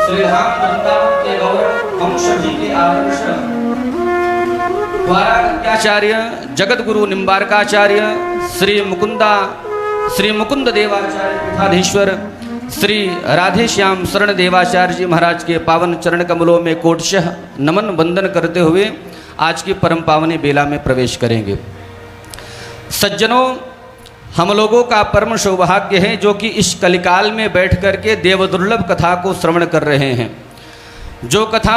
श्री धाम वृंदावन के गौरव हम सभी के आदर्श द्वाराचार्य जगत गुरु निम्बारकाचार्य श्री मुकुंद देवाचार्य पीठाधीश्वर श्री राधे श्याम शरण देवाचार्य जी महाराज के पावन चरण कमलों में कोटशः नमन वंदन करते हुए आज की परम पावनी बेला में प्रवेश करेंगे। सज्जनों, हम लोगों का परम सौभाग्य है जो कि इस कलिकाल में बैठ कर के देवदुर्लभ कथा को श्रवण कर रहे हैं। जो कथा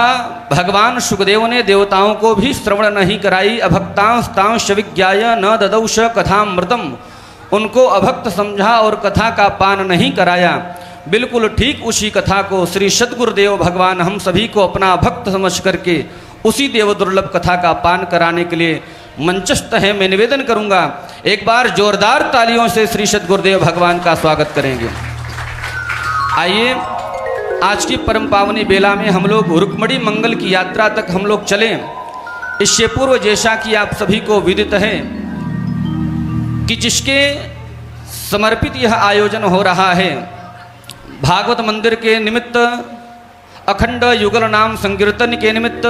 भगवान सुखदेव ने देवताओं को भी श्रवण नहीं कराई, अभक्तांस्तांश विज्ञाय न ददौश कथामृतम, उनको अभक्त समझा और कथा का पान नहीं कराया। बिल्कुल ठीक उसी कथा को श्री सद्गुरुदेव भगवान हम सभी को अपना भक्त समझ करके उसी देवदुर्लभ कथा का पान कराने के लिए मंचस्थ है। मैं निवेदन करूंगा, एक बार जोरदार तालियों से श्री सद्गुरुदेव भगवान का स्वागत करेंगे। आइए, आज की परम पावनी बेला में हम लोग रुक्मणी मंगल की यात्रा तक हम लोग चलें। इससे पूर्व जैसा कि आप सभी को विदित है कि जिसके समर्पित यह आयोजन हो रहा है, भागवत मंदिर के निमित्त, अखंड युगल नाम संकीर्तन के निमित्त,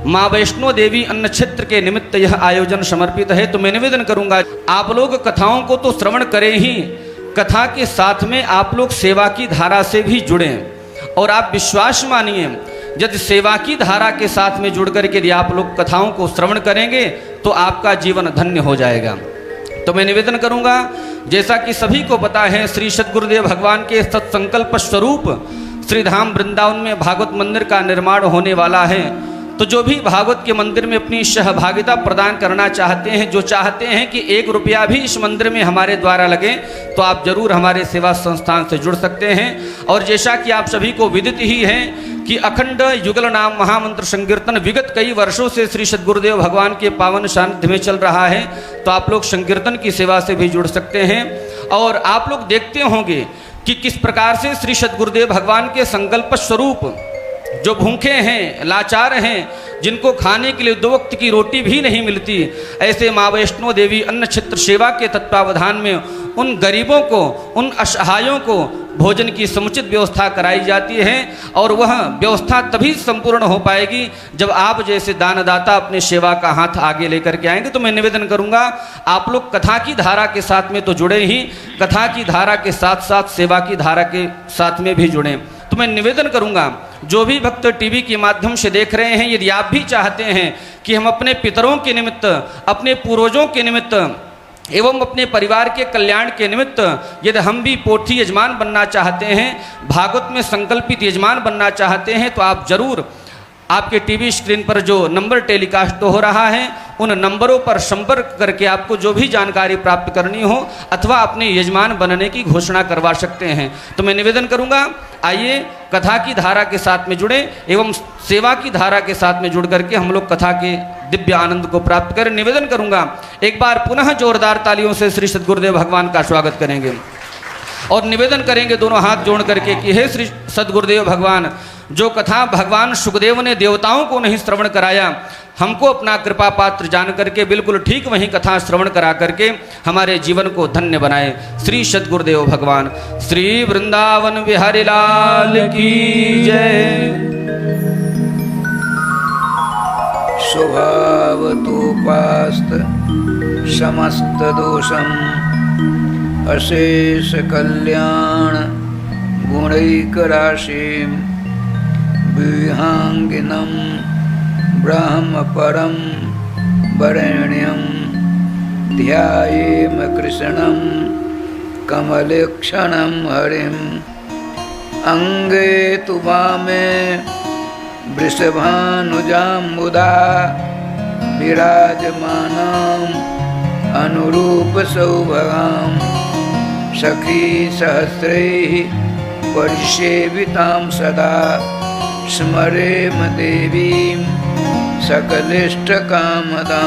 माँ वैष्णो देवी अन्न क्षेत्र के निमित्त यह आयोजन समर्पित है। तो मैं निवेदन करूंगा, आप लोग कथाओं को तो श्रवण करें ही, कथा के साथ में आप लोग सेवा की धारा से भी जुड़ें। और आप विश्वास मानिए, यदि सेवा की धारा के साथ में जुड़ करके यदि आप लोग कथाओं को श्रवण करेंगे तो आपका जीवन धन्य हो जाएगा। तो मैं निवेदन करूंगा, जैसा कि सभी को पता है, श्री सद्गुरुदेव भगवान के सत्संकल्प स्वरूप श्री धाम वृंदावन में भागवत मंदिर का निर्माण होने वाला है। तो जो भी भागवत के मंदिर में अपनी सहभागिता प्रदान करना चाहते हैं, जो चाहते हैं कि 1 रुपया भी इस मंदिर में हमारे द्वारा लगे, तो आप जरूर हमारे सेवा संस्थान से जुड़ सकते हैं। और जैसा कि आप सभी को विदित ही है कि अखंड युगल नाम महामंत्र संकीर्तन विगत कई वर्षों से श्री सद्गुरुदेव भगवान के पावन सानिध्य में चल रहा है। तो आप लोग संकीर्तन की सेवा से भी जुड़ सकते हैं। और आप लोग देखते होंगे कि किस प्रकार से श्री सद्गुरुदेव भगवान के संकल्प स्वरूप जो भूखे हैं, लाचार हैं, जिनको खाने के लिए 2 वक्त की रोटी भी नहीं मिलती, ऐसे माँ वैष्णो देवी अन्न क्षेत्र सेवा के तत्वावधान में उन गरीबों को, उन असहायों को भोजन की समुचित व्यवस्था कराई जाती है। और वह व्यवस्था तभी संपूर्ण हो पाएगी जब आप जैसे दानदाता अपने सेवा का हाथ आगे लेकर के आएंगे। तो मैं निवेदन करूंगा, आप लोग कथा की धारा के साथ में तो जुड़े ही, कथा की धारा के साथ साथ सेवा की धारा के साथ में भी जुड़ें। तो मैं निवेदन करूंगा, जो भी भक्त टीवी के माध्यम से देख रहे हैं, यदि आप भी चाहते हैं कि हम अपने पितरों के निमित्त, अपने पूर्वजों के निमित्त एवं अपने परिवार के कल्याण के निमित्त यदि हम भी पोथी यजमान बनना चाहते हैं, भागवत में संकल्पित यजमान बनना चाहते हैं, तो आप जरूर आपके टीवी स्क्रीन पर जो नंबर टेलीकास्ट हो रहा है, उन नंबरों पर संपर्क करके आपको जो भी जानकारी प्राप्त करनी हो अथवा अपने यजमान बनने की घोषणा करवा सकते हैं। तो मैं निवेदन करूंगा, आइए कथा की धारा के साथ में जुड़े एवं सेवा की धारा के साथ में जुड़ करके हम लोग कथा के दिव्य आनंद को प्राप्त करें। निवेदन करूंगा, एक बार पुनः जोरदार तालियों से श्री सद्गुरुदेव भगवान का स्वागत करेंगे और निवेदन करेंगे दोनों हाथ जोड़ करके कि हे श्री सद्गुरुदेव भगवान, जो कथा भगवान सुखदेव ने देवताओं को नहीं श्रवण कराया, हमको अपना कृपा पात्र जान करके बिल्कुल ठीक वही कथा श्रवण करा करके हमारे जीवन को धन्य बनाए। श्री सद्गुरुदेव भगवान श्री वृंदावन बिहारी लाल की जय। स्वभावतोपास्त समस्त दोषम अशेष कल्याण गुणैकराशिं विहांगिनं ब्रह्म परम वरेण्यं ध्यायेम कृष्णं कमलेक्षणं हरिं। अंगे तु वामे वृषभानुजाम्बुदा विराजमानां अनुरूप सौभगां सखी सहस्रैः परिसेवितां सदा स्मरेम देवीं सकलिष्टकामदां।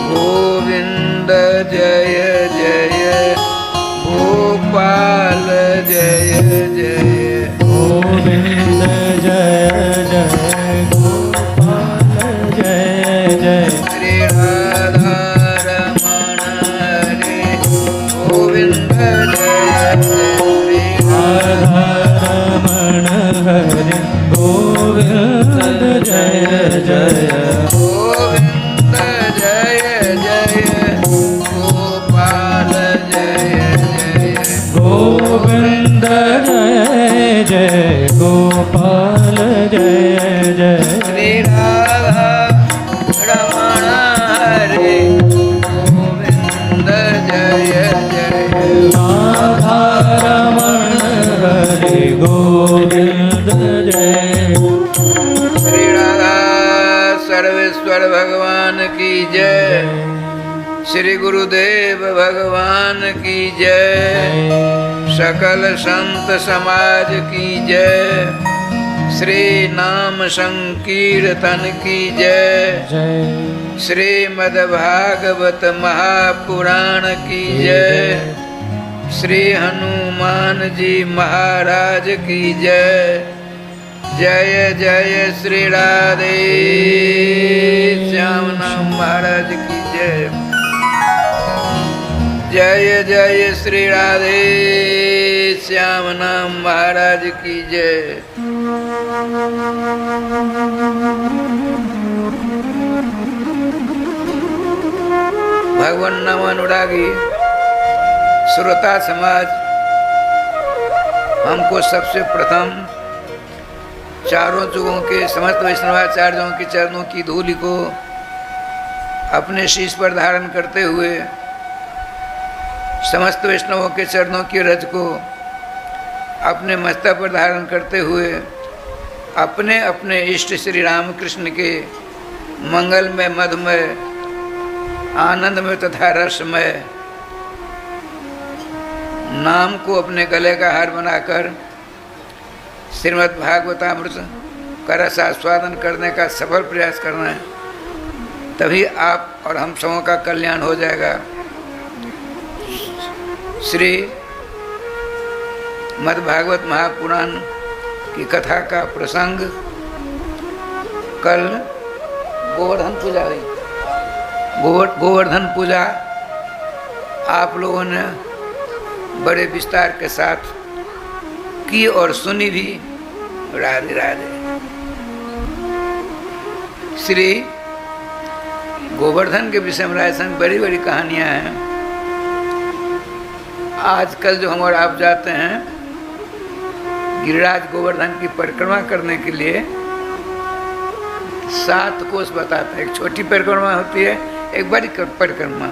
गोविंद जय जय गोपाल जय जय गोविंद जय जय गोपाल जय जय। श्री राधा रमण हरे गोविंद जय जय। श्री राधा रमण गोविंद जय। श्री राधा सर्वेश्वर भगवान की जय। श्री गुरुदेव भगवान की जय। सकल संत समाज की जय। श्री नाम संकीर्तन की जय। जय श्रीमद् भागवत महापुराण की जय। श्री हनुमान जी महाराज की जय। जय जय श्री राधे श्याम नाम महाराज की जय। जय जय श्री राधे श्याम नाम महाराज की जय। भगवान नाम अनुरागी श्रोता समाज, हमको सबसे प्रथम चारों युगों के समस्त वैष्णवाचार्यों के चरणों की धूलि को अपने शीश पर धारण करते हुए समस्त वैष्णवों के चरणों की रज को अपने मस्तक पर धारण करते हुए अपने अपने इष्ट श्री रामकृष्ण के मंगलमय मधुमय आनंदमय तथा रसमय नाम को अपने गले का हार बनाकर श्रीमद् भागवतामृत का रस आस्वादन करने का सफल प्रयास करना है, तभी आप और हम सबों का कल्याण हो जाएगा। श्री मद्भागवत महापुराण की कथा का प्रसंग कल गोवर्धन पूजा हुई। गोवर्धन पूजा आप लोगों ने बड़े विस्तार के साथ की और सुनी भी। राधे राधे। श्री गोवर्धन के विषय में राजस्थान बड़ी बड़ी कहानियां हैं। आजकल जो हम और आप जाते हैं गिरिराज गोवर्धन की परिक्रमा करने के लिए 7 कोस बताते हैं। एक छोटी परिक्रमा होती है, एक बड़ी परिक्रमा।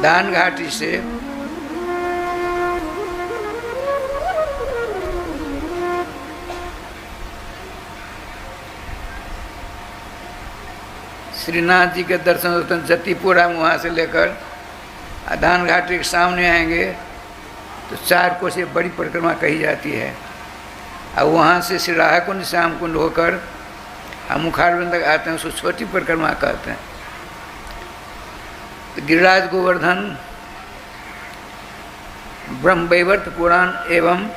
दान घाटी से श्रीनाथ जी के दर्शन होते हैं जतिपुरा में, वहाँ से लेकर दान घाटी के सामने आएंगे तो 4 कोस ये बड़ी परिक्रमा कही जाती है। और वहाँ से श्री राहा कुंड श्याम कुंड होकर हम मुखारबिंद तक आते हैं, उसको छोटी परिक्रमा कहते हैं। तो गिरिराज गोवर्धन ब्रह्मवैवर्त पुराण एवं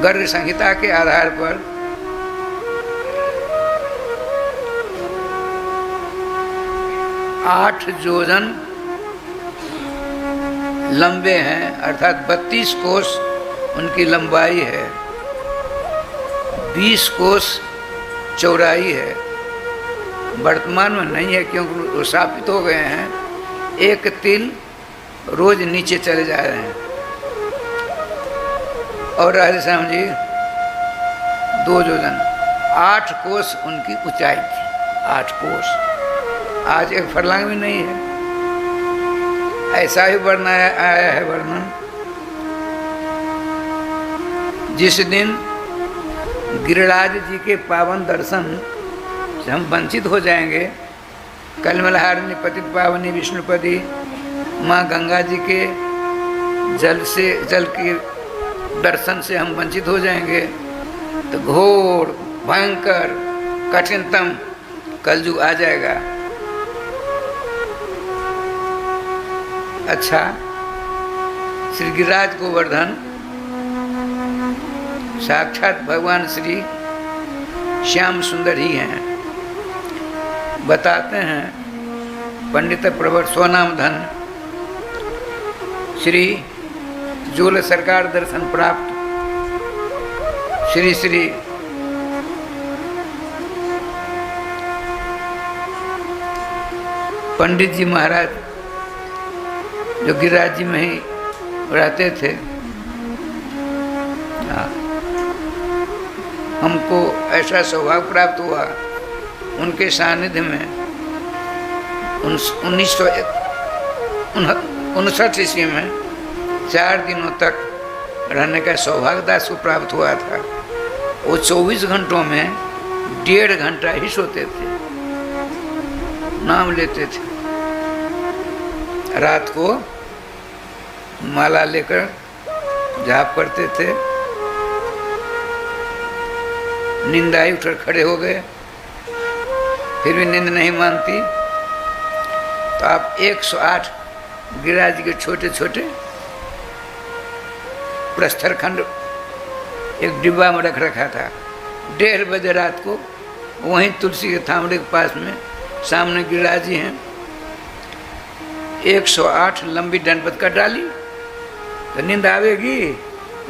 गर्ग संहिता के आधार पर 8 योजन लंबे हैं, अर्थात 32 कोस उनकी लंबाई है, 20 कोस चौड़ाई है। वर्तमान में नहीं है क्योंकि वो स्थापित हो गए हैं। एक तिल रोज नीचे चले जा रहे हैं। और राधे श्याम जी 2 योजन 8 कोस उनकी ऊंचाई थी। 8 कोस आज 1 फरलांग भी नहीं है। ऐसा ही वर्णन आया है वर्णन। जिस दिन गिरिराज जी के पावन दर्शन से हम वंचित हो जाएंगे, कलमलहारिणी पतित पावनी विष्णुपदी माँ गंगा जी के जल के दर्शन से हम वंचित हो जाएंगे, तो घोर भयंकर कठिनतम कलयुग आ जाएगा। अच्छा, श्री गिरिराज गोवर्धन साक्षात भगवान श्री श्याम सुंदर ही हैं। बताते हैं पंडित प्रवर सोनाम धन श्री जोल सरकार दर्शन प्राप्त श्री श्री पंडित जी महाराज जो गिरिराज जी में ही रहते थे, हमको ऐसा सौभाग्य प्राप्त हुआ उनके सानिध्य में 1959 ईस्वी में 4 दिनों तक रहने का सौभाग्य दास को प्राप्त हुआ था। वो 24 घंटों में 1.5 घंटा ही सोते थे, नाम लेते थे। रात को माला लेकर जाप करते थे। नींद आई, उठकर खड़े हो गए, फिर भी नींद नहीं मानती तो आप 108 गिरिराज जी के छोटे छोटे प्रस्तर खंड एक डिब्बा में रख रखा था। 1:30 बजे रात को वहीं तुलसी के थामड़े के पास में सामने गिरिराज जी हैं, 108 लंबी दंडवत कर डाली तो नींद आवेगी।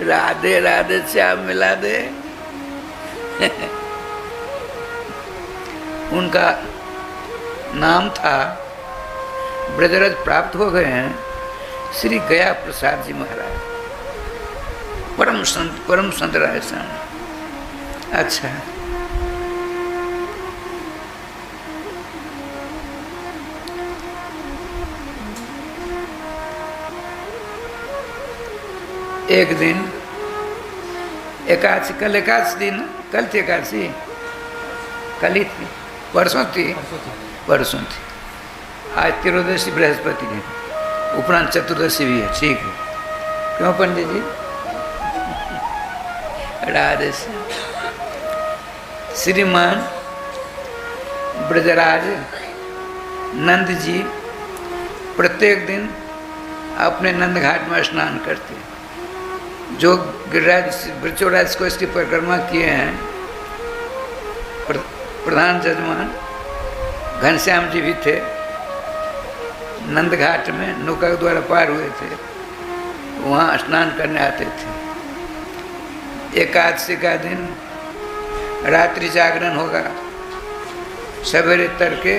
राधे राधे श्याम मिला दे। उनका नाम था, ब्रजरज प्राप्त हो गए हैं श्री गया प्रसाद जी महाराज, परम संत राजस्थान। अच्छा, एक दिन एकादशी, कल एकादशी दिन, कल थी एकादशी, कल ही थी, परसों थी, परसों थी। आज त्रोदशी बृहस्पति है, उपरांत चतुर्दशी भी है। ठीक है, क्यों पंडित जी? राधे श्रीमान ब्रजराज नंद जी प्रत्येक दिन अपने नंद घाट में स्नान करते हैं। जो गिरिराज ब्रजराज को इसकी परिक्रमा किए हैं, प्रधान जजमान घनश्याम जी भी थे, नंद घाट में नौका द्वारा पार हुए थे, वहाँ स्नान करने आते थे। एकादशी का दिन रात्रि जागरण होगा, सवेरे तड़के,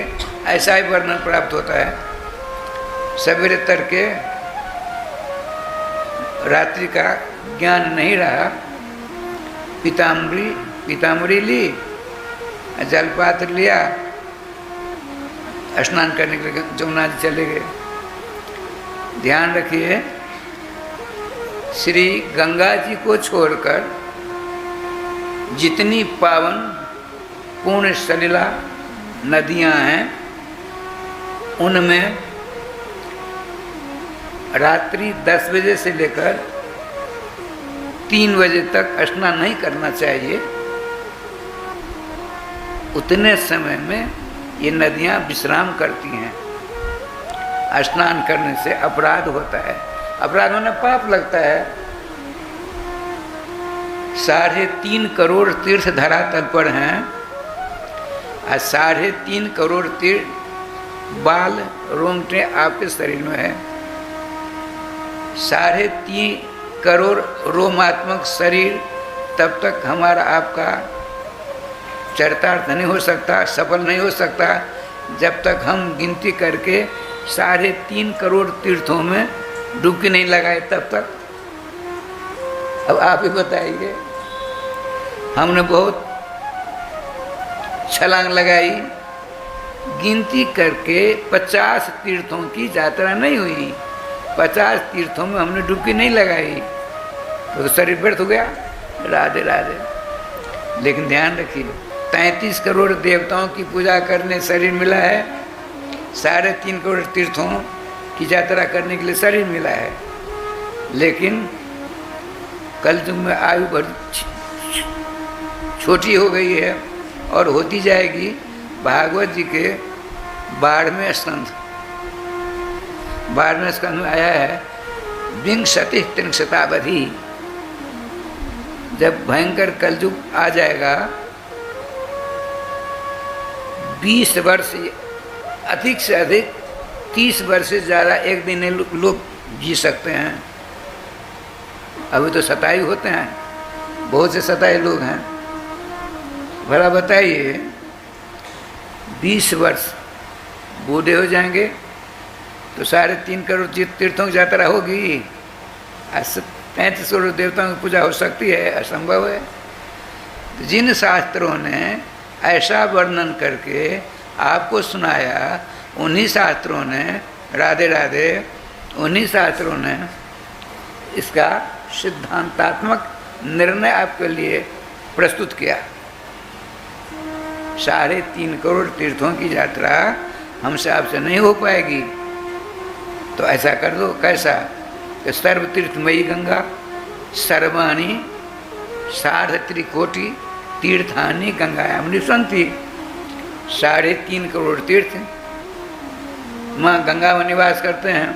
ऐसा ही वर्णन प्राप्त होता है। सवेरे तड़के रात्रि का ज्ञान नहीं रहा, पीताम्बरी ली, जलपात्र लिया, स्नान करने के लिए जमुना जी चले गए। ध्यान रखिए, श्री गंगा जी को छोड़कर जितनी पावन पूर्ण सलिला नदियां हैं, उनमें रात्रि 10 बजे से लेकर 3 बजे तक स्नान नहीं करना चाहिए। उतने समय में ये नदियां विश्राम करती हैं। स्नान करने से अपराध होता है, अपराध होने पाप लगता है। 3.5 करोड़ तीर्थ धरातल पर हैं और 3.5 करोड़ तीर्थ बाल रोंगटे आपके शरीर में है। 3.5 करोड़ रोमात्मक शरीर, तब तक हमारा आपका चरितार्थ नहीं हो सकता, सफल नहीं हो सकता, जब तक हम गिनती करके 3.5 करोड़ तीर्थों में डुबकी नहीं लगाए तब तक। अब आप ही बताइए, हमने बहुत छलांग लगाई, गिनती करके 50 तीर्थों की यात्रा नहीं हुई, 50 तीर्थों में हमने डुबकी नहीं लगाई, तो शरीर व्यर्थ हो गया। राधे राधे। लेकिन ध्यान रखिए, 33 करोड़ देवताओं की पूजा करने शरीर मिला है, 3.5 करोड़ तीर्थों की यात्रा करने के लिए शरीर मिला है। लेकिन कलयुग में आयु बढ़ छोटी हो गई है और होती जाएगी। भागवत जी के 12वें स्कंध में आया है, विंशति त्रिंशतावधि, जब भयंकर कलयुग आ जाएगा, 20 वर्ष अधिक से अधिक 30 वर्ष से ज़्यादा एक दिन लोग जी सकते हैं। अभी तो 27 होते हैं, बहुत से 27 लोग हैं। भला बताइए, 20 वर्ष बूढ़े हो जाएंगे तो 3.5 करोड़ तीर्थों की यात्रा होगी, 35 करोड़ देवताओं की पूजा हो सकती है? असंभव है। तो जिन शास्त्रों ने ऐसा वर्णन करके आपको सुनाया, उन्हीं शास्त्रों ने, राधे राधे, उन्हीं शास्त्रों ने इसका सिद्धांतात्मक निर्णय आपके लिए प्रस्तुत किया। 3.5 करोड़ तीर्थों की यात्रा हमसे आपसे नहीं हो पाएगी, तो ऐसा कर दो। कैसा? कि सर्व तीर्थमयी गंगा सर्वाणी सार्धत्रिकोटि तीर्थानि गंगायां सन्ति। 3.5 करोड़ तीर्थ माँ गंगा में निवास करते हैं।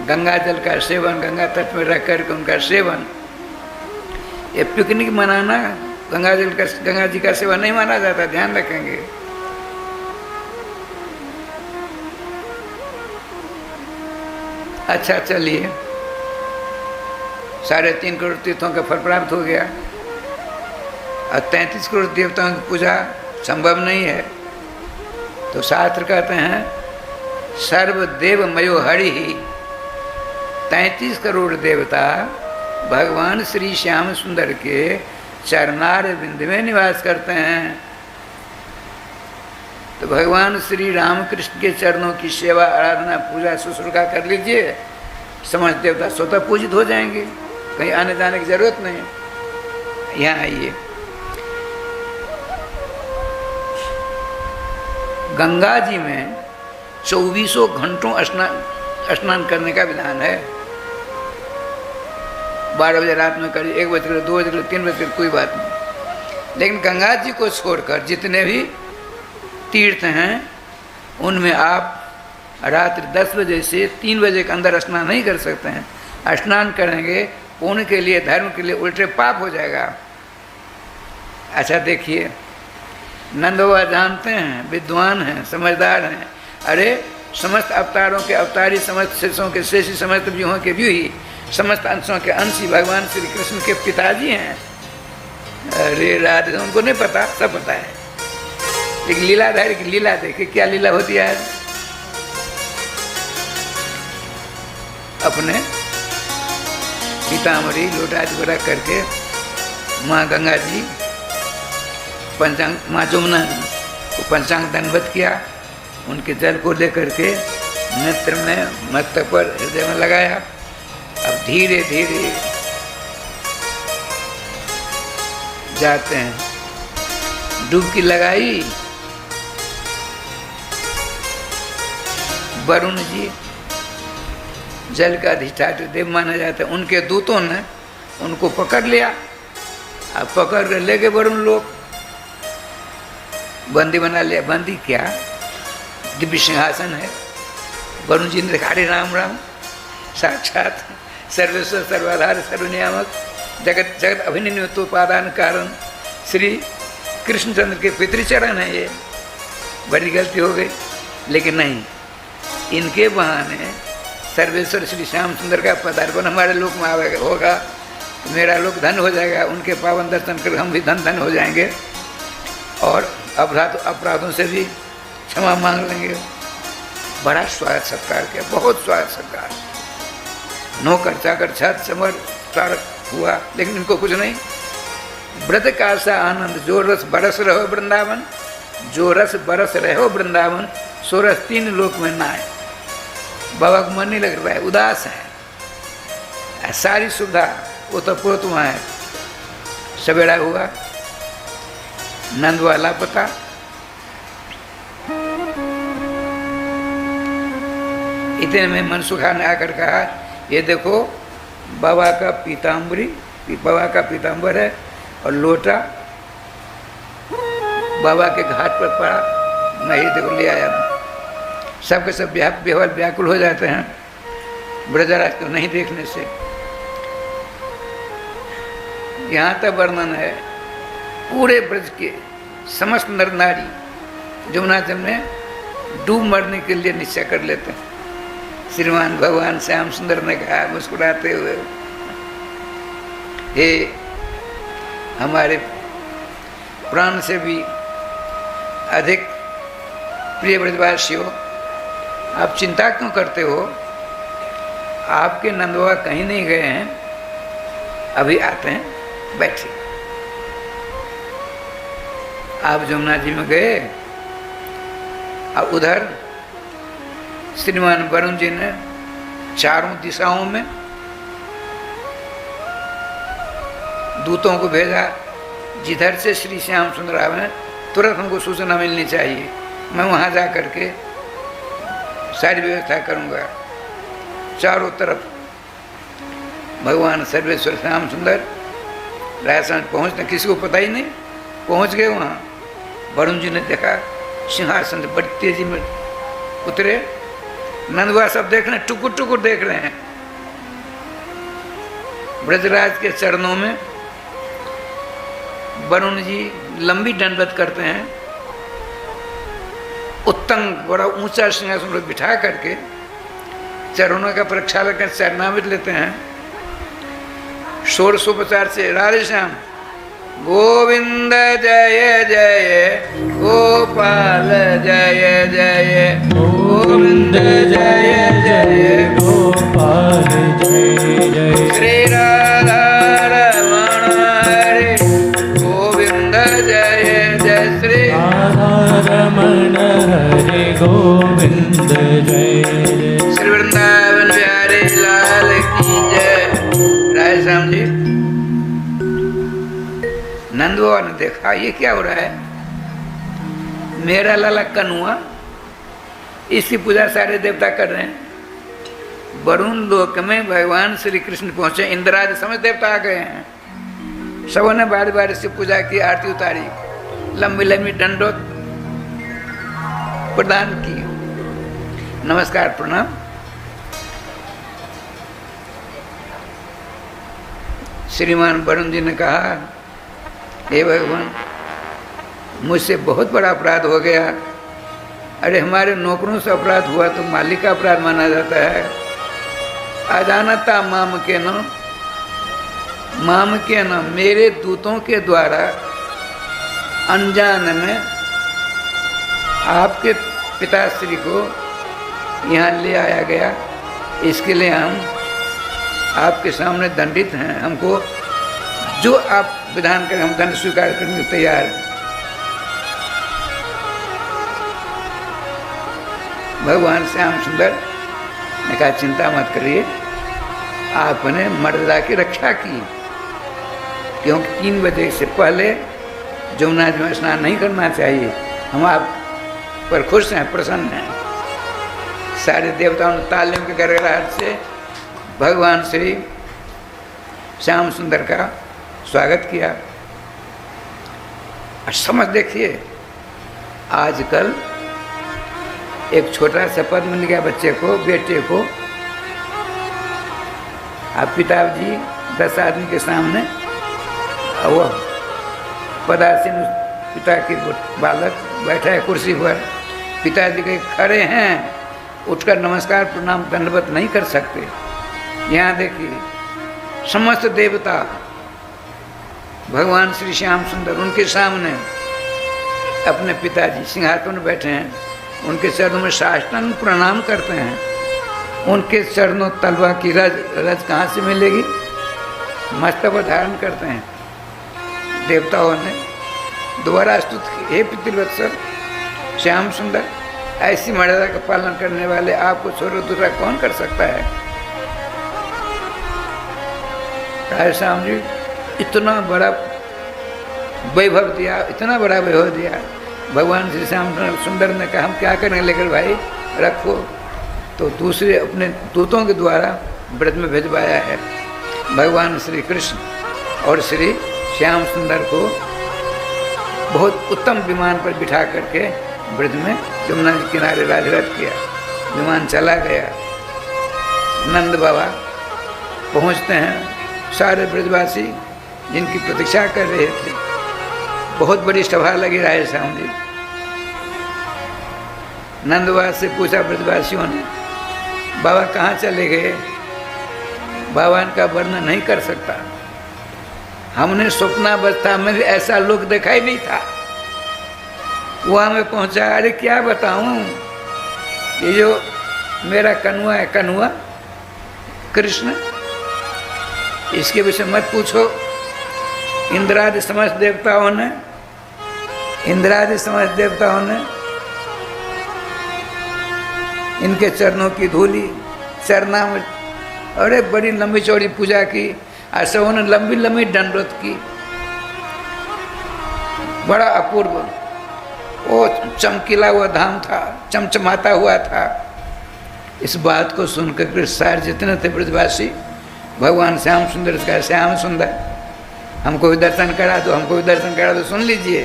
गंगा जल का सेवन, गंगा तट में रह कर के उनका सेवन, ये पिकनिक मनाना गंगा जी का सेवन नहीं माना जाता, ध्यान रखेंगे। अच्छा चलिए, 3.5 करोड़ तीर्थों का फल प्राप्त हो गया और 33 करोड़ देवताओं की पूजा संभव नहीं है, तो शास्त्र कहते हैं सर्वदेव मयो हरि ही। 33 करोड़ देवता भगवान श्री श्याम सुंदर के चरणार बिंद में निवास करते हैं। तो भगवान श्री रामकृष्ण के चरणों की सेवा, आराधना, पूजा, शुश्रूषा कर लीजिए, समस्त देवता स्वतः पूजित हो जाएंगे, कहीं आने जाने की जरूरत नहीं। यहाँ आइए, गंगा जी में 24 घंटों स्नान करने का विधान है। 12 बजे रात में करिए, 1 बजे, 2 बजे, 3 बजे, कोई बात नहीं। लेकिन गंगा जी को छोड़कर जितने भी तीर्थ हैं उनमें आप रात्रि 10 बजे से 3 बजे के अंदर स्नान नहीं कर सकते हैं। स्नान करेंगे पुण्य के लिए, धर्म के लिए उल्टे पाप हो जाएगा। अच्छा देखिए, नंद बाबा जानते हैं, विद्वान हैं, समझदार हैं। अरे समस्त अवतारों के अवतारी, समस्त शेषों के शेषी, समस्त व्यूहों के व्यूही, समस्त अंशों के अंशी भगवान श्री कृष्ण के पिताजी हैं। अरे राधे, उनको नहीं पता, सब पता है। एक लीलाधारी की लीला देखे, क्या लीला होती है। अपने पीताम्बरी लोटा जुगरा करके माँ गंगा जी पंचांग, माँ जमुना को पंचांग दंडवत किया, उनके जल को लेकर के नेत्र में, मस्तक पर, हृदय में लगाया। अब धीरे धीरे जाते हैं, डुबकी लगाई। वरुण जी जल का अधिष्ठात्री देव माना जाता है, उनके दूतों ने उनको पकड़ लिया। अब पकड़ कर ले गए वरुण लोग, बंदी बना लिया। बंदी क्या, दिव्य सिंहासन है। वरुण जी ने देखा, अरे राम राम, साक्षात सर्वेश्वर सर्वाधार सर्वनियामक जगत जगत अभिनियोपादान कारण श्री कृष्णचंद्र के पितृचरण है। ये बड़ी गलती हो गई, लेकिन नहीं, इनके बहाने सर्वेश्वर श्री श्याम सुंदर का पदार्पण हमारे लोक में आवेगा, होगा, मेरा लोक धन हो जाएगा। उनके पावन दर्शन कर हम भी धन हो जाएंगे और अपराधों से भी क्षमा मांग लेंगे। बड़ा स्वागत सत्कार किया, बहुत स्वागत सत्कार, नौकर चाकर छत समर स्वागत हुआ, लेकिन इनको कुछ नहीं। व्रत का सा आनंद, जो रस बरस रहो वृंदावन, जो रस बरस रहो वृंदावन, सो रस 3 लोक में ना है। बाबा को मन नहीं लग रहा है, उदास है। सारी सुविधा वो तो पुरत वहाँ है। सवेरा हुआ, नंद वाला पता, इतने में मनसुखा ने आकर कहा, ये देखो बाबा का पीताम्बरी, बाबा का पीताम्बर है और लोटा बाबा के घाट पर पड़ा, मैं ही देखो ले आया। सबके सब बेहद व्याकुल हो जाते हैं ब्रजराज को नहीं देखने से। यहाँ तक वर्णन है, पूरे ब्रज के समस्त नर नारी जमुना जल में डूब मरने के लिए निश्चय कर लेते हैं। श्रीमान भगवान श्याम सुंदर ने कहा मुस्कुराते हुए, हे हमारे प्राण से भी अधिक प्रिय ब्रजवासियों, आप चिंता क्यों करते हो? आपके नंद बाबा कहीं नहीं गए हैं, अभी आते हैं, बैठिए। आप जमुना जी में गए और उधर श्रीमान वरुण जी ने चारों दिशाओं में दूतों को भेजा, जिधर से श्री श्याम सुंदर आवे तुरंत हमको सूचना मिलनी चाहिए, मैं वहाँ जा कर के सारी व्यवस्था करूँगा। चारों तरफ भगवान सर्वेश्वर श्याम सुंदर राजस्थान पहुँचते, किसी को पता ही नहीं, पहुँच गए वहाँ। वरुण जी ने देखा सिंहासन से बड़ी तेजी में उतरे, नंदवा सब देख रहे हैं, टुकुर टुकुर देख रहे हैं। ब्रजराज के चरणों में वरुण जी लंबी दंडवत करते हैं, उत्तंग बड़ा ऊंचा सिंहासन पर बिठा करके चरणों का प्रक्षालन कर चरणामृत लेते हैं। षोडशोपचार से राधे श्याम गोविंद जय जय गोपाल जय जय गोविंद जय जय गोपाल जय जय श्री राधा रमण हरे गोविंद जय जय श्री राधा रमण हरे गोविंद जय जय श्री वृंदावन बिहारी लाल की जय। राय श्याम जी, नंद बाबा ने देखा ये क्या हो रहा है, मेरा लाला कनुआ, इसकी पूजा सारे देवता कर रहे हैं। वरुण लोक में भगवान श्री कृष्ण पहुंचे, इंद्रादि समस्त देवता आ गए हैं। सबों ने बारी बारी से पूजा की, आरती उतारी, लंबी लंबी दंडोत प्रदान की, नमस्कार प्रणाम। श्रीमान वरुण जी ने कहा, हे भगवान, मुझसे बहुत बड़ा अपराध हो गया। अरे हमारे नौकरों से अपराध हुआ तो मालिक का अपराध माना जाता है। अजानता माम के न मेरे दूतों के द्वारा अनजान में आपके पिताश्री को यहाँ ले आया गया, इसके लिए हम आपके सामने दंडित हैं। हमको जो आप विधान करें हम दंड स्वीकार करने को तैयार हैं। भगवान श्याम सुंदर ने कहा, चिंता मत करिए, आपने मर्यादा की रक्षा की, क्योंकि 3 बजे से पहले जमुना जी में स्नान नहीं करना चाहिए। हम आप पर खुश हैं, प्रसन्न हैं। सारे देवताओं ने तालियों के गड़गड़ाहट से भगवान श्री श्याम सुंदर का स्वागत किया। और समझ देखिए, आजकल एक छोटा सा पद मिल गया बच्चे को, बेटे को, अब पिताजी 10 आदमी के सामने, वो पदासीन पिता के बालक बैठा है कुर्सी पर, पिताजी के खड़े हैं, उठकर नमस्कार प्रणाम दंडवत नहीं कर सकते। यहाँ देखिए, समस्त देवता भगवान श्री श्याम सुंदर उनके सामने अपने पिताजी सिंहासन में बैठे हैं, उनके चरणों में साष्टांग प्रणाम करते हैं। उनके चरणों तलवा की रज कहाँ से मिलेगी, मस्तक पर धारण करते हैं। देवताओं ने दोबारा स्तुति की, हे पितृवत्सल श्याम सुंदर, ऐसी मर्यादा का पालन करने वाले आपको छोड़ दूसरा कौन कर सकता है। राय श्याम जी, इतना बड़ा वैभव दिया, इतना बड़ा वैभव दिया। भगवान श्री श्याम सुंदर ने कहा, हम क्या करें, लेकर भाई रखो। तो दूसरे अपने दूतों के द्वारा ब्रज में भिजवाया है। भगवान श्री कृष्ण और श्री श्याम सुंदर को बहुत उत्तम विमान पर बिठा करके ब्रज में यमुना जी किनारे राजरथ किया। विमान चला गया, नंद बाबा पहुंचते हैं। सारे ब्रजवासी जिनकी प्रतीक्षा कर रहे थे, बहुत बड़ी सभा लगी राय श्याम जी। नंदबाबा से पूछा ब्रजवासियों ने, बाबा कहाँ चले गए। बाबा का वर्णन नहीं कर सकता, हमने स्वप्नावस्था में भी ऐसा लोक देखा ही नहीं था। वहाँ में पहुँचा, अरे क्या बताऊँ, ये जो मेरा कनुआ है, कनुआ कृष्ण, इसके विषय मत पूछो। इंद्रादि समस्त देवताओं ने इनके चरणों की धूली चरना में, अरे बड़ी लंबी चौड़ी पूजा की, ऐसा उन्होंने लंबी लंबी दंडवत की, बड़ा अपूर्व, वो चमकीला हुआ धाम था, चमचमाता हुआ था। इस बात को सुनकर सारे जितने थे ब्रजवासी, भगवान श्याम सुंदर का श्याम सुंदर हमको भी दर्शन करा दो, हमको भी दर्शन करा दो। सुन लीजिए,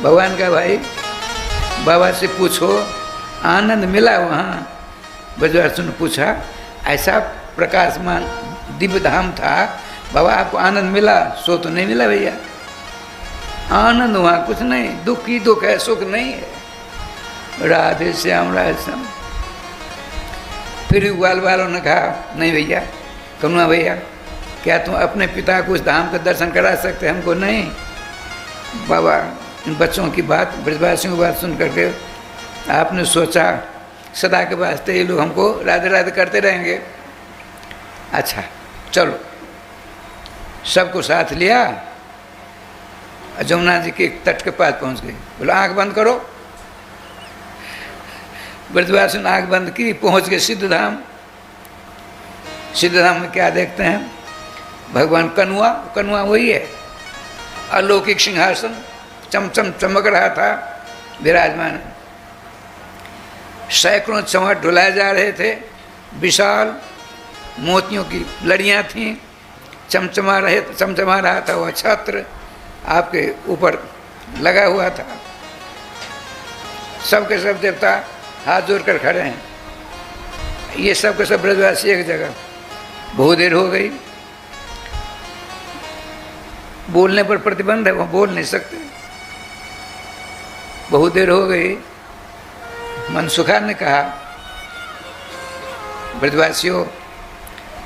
भगवान का भाई बाबा से पूछो आनंद मिला वहाँ? ब्रजवासी ने पूछा, ऐसा प्रकाशमान दिव्य धाम था, बाबा आपको आनंद मिला? सो तो नहीं मिला भैया, आनंद वहाँ कुछ नहीं, दुख ही दुख है, सुख नहीं है। राधे श्याम राधे श्याम। फिर भी ग्वाल वालों ने कहा, नहीं भैया, कन्हैया भैया, क्या तुम अपने पिता को उस धाम का दर्शन करा सकते? हमको नहीं। बाबा इन बच्चों की बात, ब्रजवासियों की बात सुन करके आपने सोचा सदा के वास्ते ये लोग हमको राधे राधे करते रहेंगे। अच्छा चलो, सबको साथ लिया, जमुना जी के एक तट के पास पहुंच गए। बोला आंख बंद करो। ब्रजवासी ने आंख बंद की, पहुंच गए सिद्धधाम। सिद्धधाम में क्या देखते हैं? भगवान कन्हुआ, कन्हुआ वही है, अलौकिक सिंहासन चमचम चमक रहा था विराजमान। सैकड़ों चमक ढुलाए जा रहे थे, विशाल मोतियों की लड़ियां थीं, चमचमा रहा था वह छत्र आपके ऊपर लगा हुआ था। सब के सब देवता हाथ जोड़कर खड़े हैं। ये सब के सब ब्रजवासी एक जगह। बहुत देर हो गई, बोलने पर प्रतिबंध है, वह बोल नहीं सकते। बहुत देर हो गई, मनसुखा ने कहा, ब्रजवासियों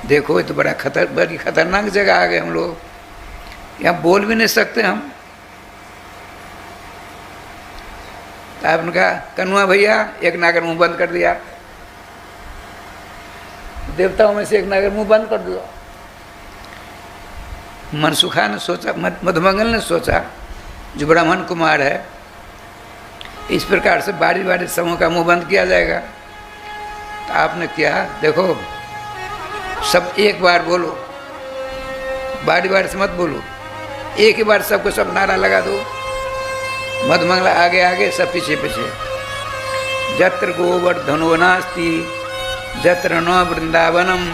देखो ये तो बड़ी खतरनाक जगह आ गए हम लोग, यहाँ बोल भी नहीं सकते हम। तो आपने कहा, कन्हुआ भैया एक नागर मुंह बंद कर दिया। देवताओं में से एक नागर मुंह बंद कर दिया। मनसुखा ने सोचा, मधुमंगल ने सोचा, जो ब्राह्मण कुमार है, इस प्रकार से बारी बारी समूह का मुंह बंद किया जाएगा। तो आपने किया, देखो सब एक बार बोलो, बारी बारी से मत बोलो, एक ही बार सबको सब नारा लगा दो। मधुमंगला आगे आगे, सब पीछे पीछे। जत्र गोवर्धनो नास्ति जत्र न वृंदावनम,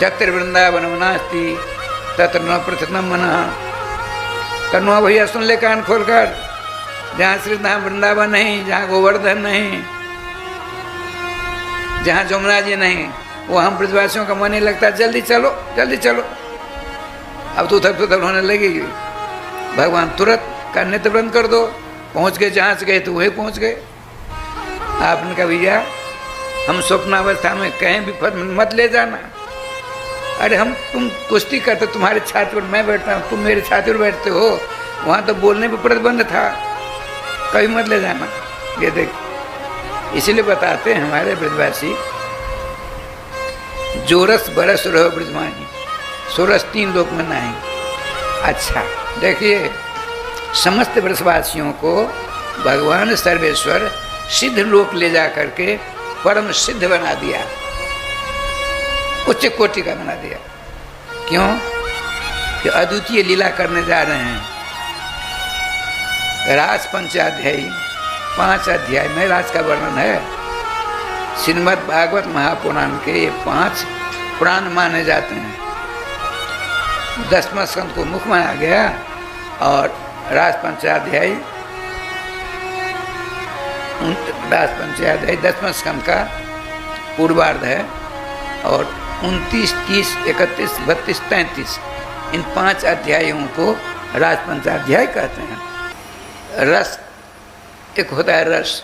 जत्र वृंदावनम नास्ति तत्र न प्रथम मनः। कन्हुआ भैया सुन ले कान खोलकर, जहाँ श्री धाम वृंदावन नहीं, जहाँ गोवर्धन नहीं, जहाँ जमुना जी नहीं, वो हम ब्रजवासियों का मन नहीं लगता। जल्दी चलो, जल्दी चलो। अब तो उथल होने लगेगी। भगवान तुरंत का नेत्र बंद कर दो। पहुँच गए, जहाँ से गए तो वहीं पहुँच गए। आपने कहा भैया हम स्वप्नावस्था में कहीं भी मत ले जाना। अरे तुम कुश्ती करते, तुम्हारे छाती पर मैं बैठता हूँ, तुम मेरे छाती पर बैठते हो, वहाँ तो बोलने पर प्रतिबंध था, कभी मत ले जाना। ये देख, इसलिए बताते हैं हमारे ब्रजवासी, जो रस बरस रहो ब्रजवानी, सो रस तीन लोक में नहीं। अच्छा देखिए, समस्त ब्रजवासियों को भगवान सर्वेश्वर सिद्ध लोक ले जा करके परम सिद्ध बना दिया, उच्च कोटि का बना दिया। क्यों? कि अद्वितीय लीला करने जा रहे हैं। रास पंचाध्यायी 5 अध्याय में रास का वर्णन है। श्रीमद् भागवत महापुराण के ये 5 पुराण माने जाते हैं। 10वां स्कंद को मुख माना गया और रास पंचाध्यायी 10वां स्कंद का पूर्वार्ध है। और 29, 30, 31, 32, 33 इन 5 अध्यायों को रास पंचाध्याय कहते हैं। रस एक होता है, रस।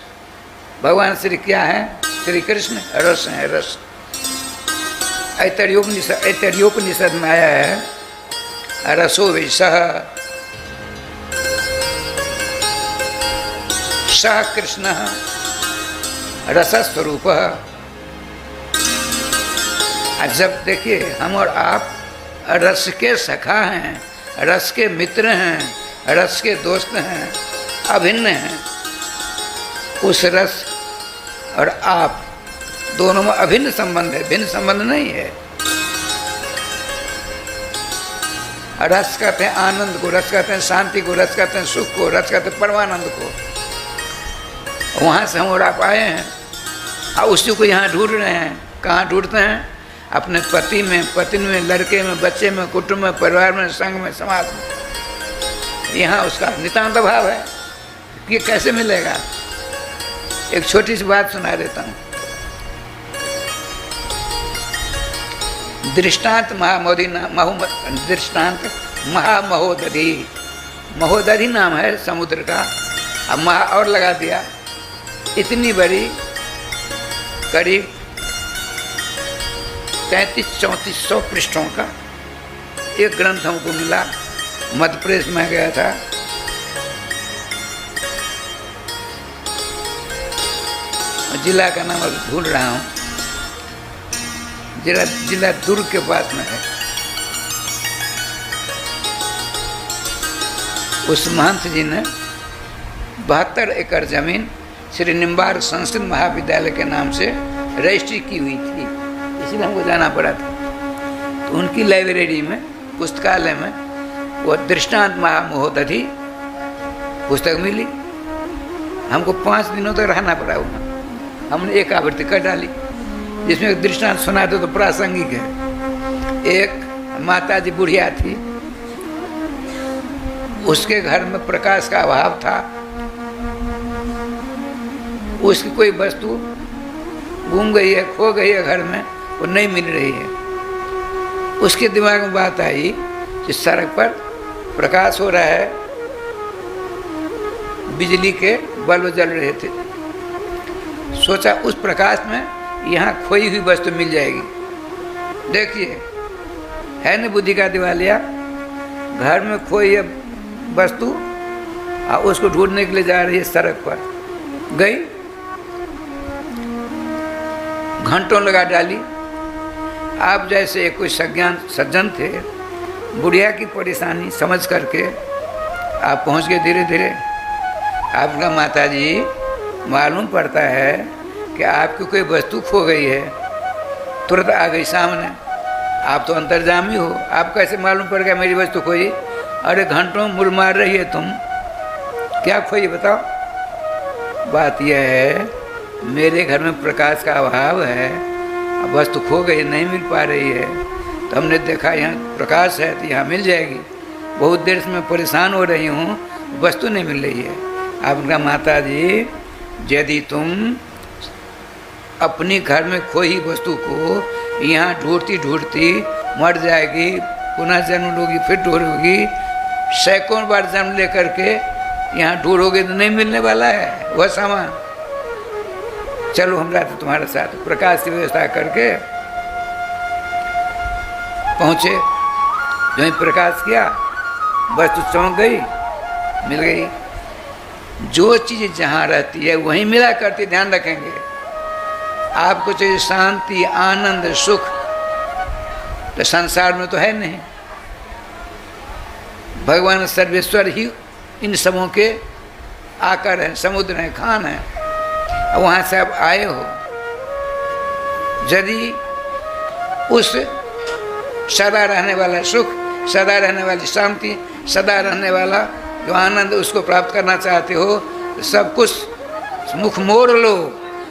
भगवान श्री क्या है? श्री कृष्ण रस है, रस। ऐतरेयोपनिषद में आया है, रसो वैसः सः कृष्ण रसस्वरूप। जब देखिए हम और आप रस के सखा हैं, रस के मित्र हैं, रस के दोस्त हैं, अभिन्न हैं। उस रस और आप दोनों में अभिन्न संबंध है, भिन्न संबंध नहीं है। रस कहते हैं आनंद को, रस कहते हैं शांति को, रस कहते हैं सुख को, रस कहते हैं परमानंद को। वहाँ से हम और आप आए हैं और उसी को यहाँ ढूंढ रहे हैं। कहाँ ढूंढते हैं? अपने पति में, पत्नी में, लड़के में, बच्चे में, कुटुंब में, परिवार में, संघ में, समाज में। यहाँ उसका नितांत अभाव है। ये कैसे मिलेगा? एक छोटी सी बात सुना देता हूँ। दृष्टांत दृष्टांत महामहोदधि, महोदधि नाम है समुद्र का। अब महा और लगा दिया। इतनी बड़ी करीब 3300-3400 पृष्ठों का एक ग्रंथ हमको मिला। मध्य प्रदेश में गया था, जिला का नाम अभी भूल रहा हूँ, जिला दुर्ग के पास में है। उस महंत जी ने 72 एकड़ जमीन श्री निम्बार्क संस्कृत महाविद्यालय के नाम से रजिस्ट्री की हुई थी, इसलिए हमको जाना पड़ा था। तो उनकी लाइब्रेरी में, पुस्तकालय में वो दृष्टांत महामहोदधि पुस्तक मिली। हमको 5 दिनों तक रहना पड़ा वहाँ। हमने एक आवृत्ति कर डाली जिसमें एक दृष्टांत सुनाते तो प्रासंगिक है। एक माता जी बुढ़िया थी, उसके घर में प्रकाश का अभाव था। उसकी कोई वस्तु गुम गई है, खो गई है, घर में वो नहीं मिल रही है। उसके दिमाग में बात आई कि सड़क पर प्रकाश हो रहा है, बिजली के बल्ब जल रहे थे। सोचा उस प्रकाश में यहाँ खोई हुई वस्तु मिल जाएगी। देखिए है न बुद्धि का दिवालिया, घर में खोई है वस्तु और उसको ढूंढने के लिए जा रही है सड़क पर। गई, घंटों लगा डाली। आप जैसे कोई सज्जन थे, बुढ़िया की परेशानी समझ करके आप पहुंच गए धीरे धीरे। आपका माता जी मालूम पड़ता है कि आपकी कोई वस्तु खो गई है, तुरंत आ गई सामने। आप तो अंतर्जामी हो, आप कैसे मालूम पड़ गया मेरी वस्तु खोई? अरे घंटों मुड़ मार रही है तुम, क्या खोई बताओ? बात यह है मेरे घर में प्रकाश का अभाव है, वस्तु खो गई, नहीं मिल पा रही है। तो हमने देखा यहाँ प्रकाश है तो यहाँ मिल जाएगी। बहुत देर से मैं परेशान हो रही हूँ, वस्तु नहीं मिल रही है। आपका माता जी यदि तुम अपनी घर में खोई वस्तु को यहाँ ढूंढती ढूंढती मर जाएगी, पुनः जन्म लोगी, फिर ढूंढोगी, सैकड़ों बार जन्म लेकर के यहाँ ढूंढोगे तो नहीं मिलने वाला है वह सामान। चलो हम जाते तुम्हारे साथ। प्रकाश की व्यवस्था करके पहुँचे। जो ही प्रकाश किया वस्तु चमक गई, मिल गई। जो चीज़ जहाँ रहती है वहीं मिला करती, ध्यान रखेंगे। आपको चाहिए शांति, आनंद, सुख, तो संसार में तो है नहीं। भगवान सर्वेश्वर ही इन सबों के आकर हैं, समुद्र हैं, खान हैं। वहाँ से आप आए हो। यदि उस सदा रहने वाला सुख, सदा रहने वाली शांति, सदा रहने वाला जो आनंद उसको प्राप्त करना चाहते हो, तो सब कुछ मुख मोड़ लो।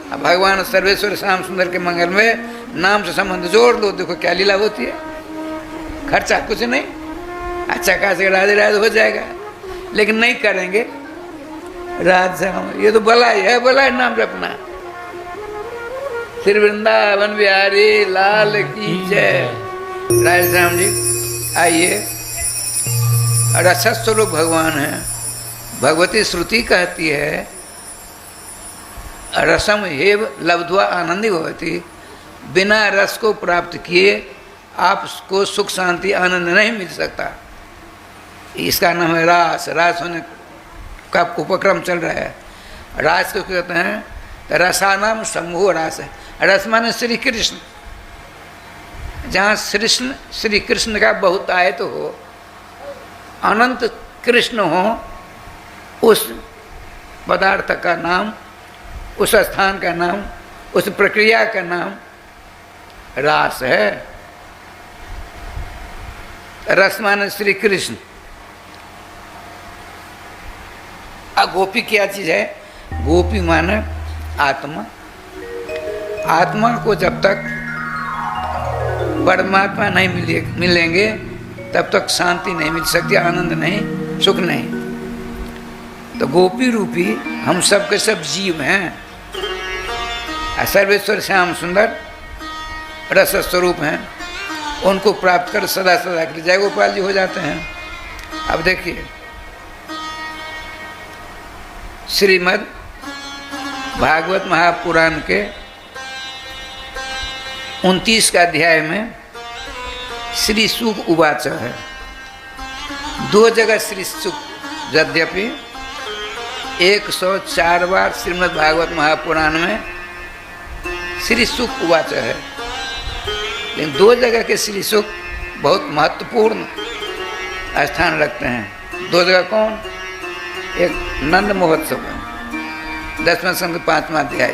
अब भगवान सर्वेश्वर श्याम सुंदर के मंगल में नाम से संबंध जोड़ लो। देखो क्या लीला होती है, खर्चा कुछ नहीं, अच्छा खासा राधे राधे हो जाएगा। लेकिन नहीं करेंगे, राज ये तो भलाई है, भलाई नाम रखना। श्री वृंदावन बिहारी लाल की जय। राधे श्याम जी आइए। और अच्छा स्वरूप भगवान है। भगवती श्रुति कहती है रसम हेव लब्ध्वा आनंदी भवती, बिना रस को प्राप्त किए आपको सुख शांति आनंद नहीं मिल सकता। इसका नाम है रास। रास होने का उपक्रम चल रहा है। रास को कहते हैं तो रसानाम समूह रास है। रस माने श्री कृष्ण। जहाँ श्री कृष्ण का बहुत आयत हो, अनंत कृष्ण हो, उस पदार्थ का नाम, उस स्थान का नाम, उस प्रक्रिया का नाम रास है। रस माने श्री कृष्ण। गोपी क्या चीज है? गोपी माने आत्मा। आत्मा को जब तक परमात्मा नहीं मिलेंगे तब तक शांति नहीं मिल सकती, आनंद नहीं, सुख नहीं। तो गोपी रूपी हम सब के सब जीव हैं। सर्वेश्वर श्याम सुंदर रस स्वरूप हैं। उनको प्राप्त कर सदा सदा के लिए जय गोपाल जी हो जाते हैं। अब देखिए श्रीमद् भागवत महापुराण के 29 का अध्याय में श्री शुक उवाच है। 2 जगह श्री शुक, यद्यपि 104 बार श्रीमद् भागवत महापुराण में श्री शुक उवाच है, लेकिन 2 जगह के श्री शुक बहुत महत्वपूर्ण स्थान रखते हैं। 2 जगह कौन? एक नंद महोत्सव है, 10वें स्कंद 5वां अध्याय,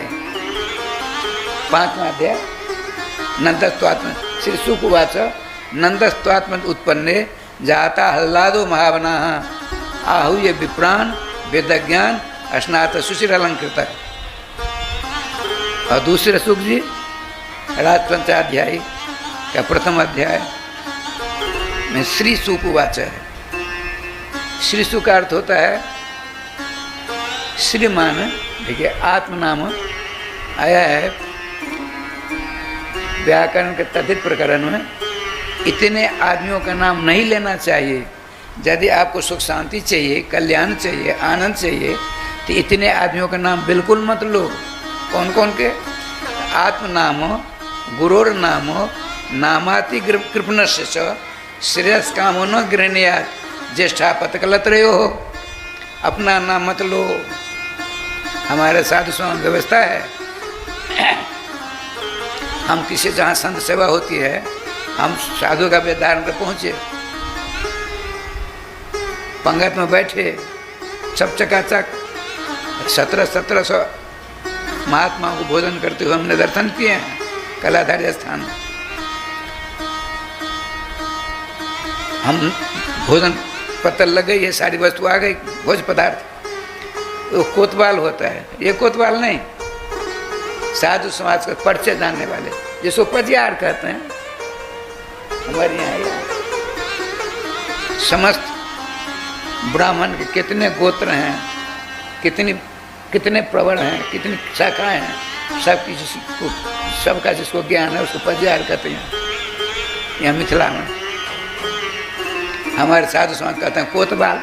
5वां अध्याय नंदस्त्वात्म। श्री शुक उवाच नंदस्त्वात्म उत्पन्ने जाता हल्लादो महावना आहूय विप्राण वेदज्ञान स्नात सुशिर अलंकृत। और दूसरे शुक जी राजपंचाध्याय का 1म अध्याय में श्री शुक उवाच है। श्री शुक का अर्थ होता है श्रीमान। देखिए आत्म नाम आया है व्याकरण के तथित प्रकरण में। इतने आदमियों का नाम नहीं लेना चाहिए। यदि आपको सुख शांति चाहिए, कल्याण चाहिए, आनंद चाहिए, तो इतने आदमियों का नाम बिल्कुल मत लो। कौन कौन के? आत्म नाम, गुरोर नाम, नामाति कृपणस्य च श्रेयस कामो न गृहणीयात् ज्येष्ठा पतकलत्रयो हो। अपना नाम मत लो। हमारे साधु स्वामी व्यवस्था है, हम किसी जहाँ संत सेवा होती है, हम साधु का वेद धारण कर पहुँचे, पंगत में बैठे, सब चकाचक 1700 महात्माओं को भोजन करते हुए हमने दर्शन किए हैं कलाधारी स्थान। हम भोजन पत्तल लग गई है, सारी वस्तु आ गई, भोज पदार्थ। वो कोतवाल होता है, ये कोतवाल नहीं, साधु समाज का परिचय जानने वाले, जिसको पजियार कहते हैं। हमारे यहाँ समस्त ब्राह्मण के कितने गोत्र हैं, कितने प्रवण हैं, कितनी शाखाएं हैं, सबका जिसको ज्ञान है उसको पजियार कहते हैं। यहाँ मिथिला में हमारे साधु समाज कहते हैं कोतवाल।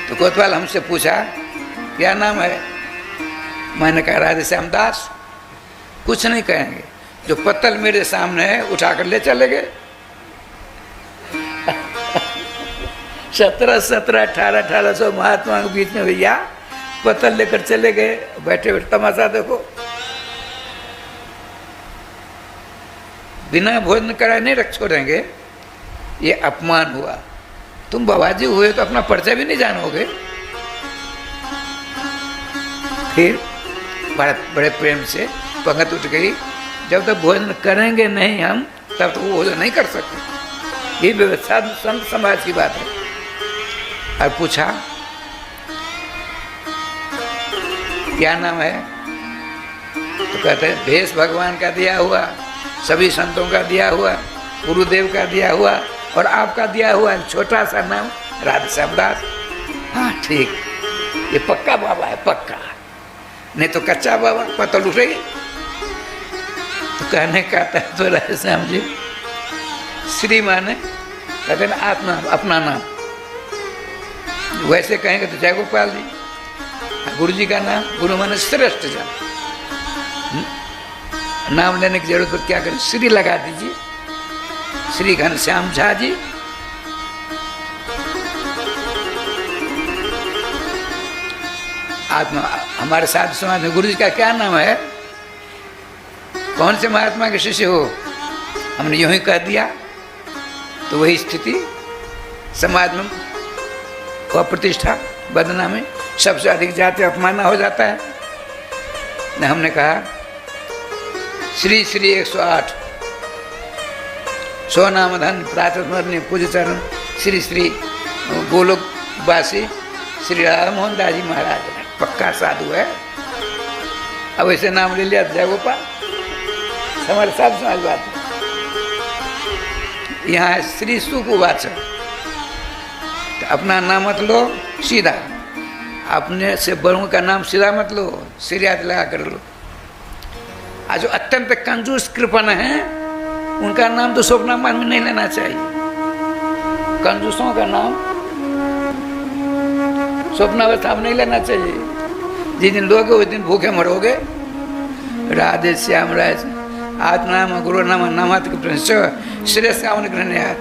तो कोतवाल हमसे पूछा क्या नाम है? मैंने कहा राधे श्याम दास। कुछ नहीं कहेंगे, जो पत्तल मेरे सामने है उठाकर ले चले गए। 1800 महात्मा के बीच में भैया पत्तल लेकर चले गए। बैठे बैठे तमाशा देखो। बिना भोजन कराए नहीं रख छोड़ेंगे, ये अपमान हुआ। तुम बाबाजी हुए तो अपना परिचय भी नहीं जानोगे। फिर बड़े प्रेम से पंगत उठ गई। जब तक भोजन करेंगे नहीं हम, तब तक वो भोजन नहीं कर सकते। ये व्यवस्था संत समाज की बात है। और पूछा क्या नाम है? तो कहते हैं भेष भगवान का दिया हुआ, सभी संतों का दिया हुआ, गुरुदेव का दिया हुआ और आपका दिया हुआ छोटा सा नाम राधे श्याम दास। हाँ ठीक, ये पक्का बाबा है, पक्का, नहीं तो कच्चा बाबा, पत्तल उठेगी। तो कहने का तो राधे श्याम जी श्री माने कहते ना आत्मा अपना नाम। वैसे कहेंगे तो जय गोपाल जी। गुरु जी का नाम, गुरु माने श्रेष्ठ जन। नाम लेने की जरूरत पर क्या करें, श्री लगा दीजिए। श्री घनश्याम झा जी। आत्मा हमारे साधु समाज में गुरु जी का क्या नाम है? कौन से महात्मा के शिष्य हो? हमने यूं ही कह दिया तो वही स्थिति समाज में अप्रतिष्ठा, बदनामी, सबसे अधिक जाति अपमाना हो जाता है। हमने कहा श्री श्री 108 सौ नाम धन प्रातः स्मरणीय पूज्य चरण श्री श्री गोलोक वासी श्री राधा मोहन दास जी महाराज पक्का साधु है। अब ऐसे नाम ले लिया जय गोपाल, हमारे साथ समाज बात है। यहाँ है श्री सुकुवाच, तो अपना नाम मत लो सीधा, अपने से बड़ों का नाम सीधा मत लो, सिर याद लगा कर लो। आज जो अत्यंत कंजूस कृपण है उनका नाम तो स्वप्नामान में नहीं लेना चाहिए। कंजूसों का नाम स्वप्नावस्था में नहीं लेना चाहिए। जिस दिन लोगे उस दिन भूखे मरोगे। राधे श्याम राज आत्मनाम गुरु नाम नामात श्रेय श्याम ग्रहणयात।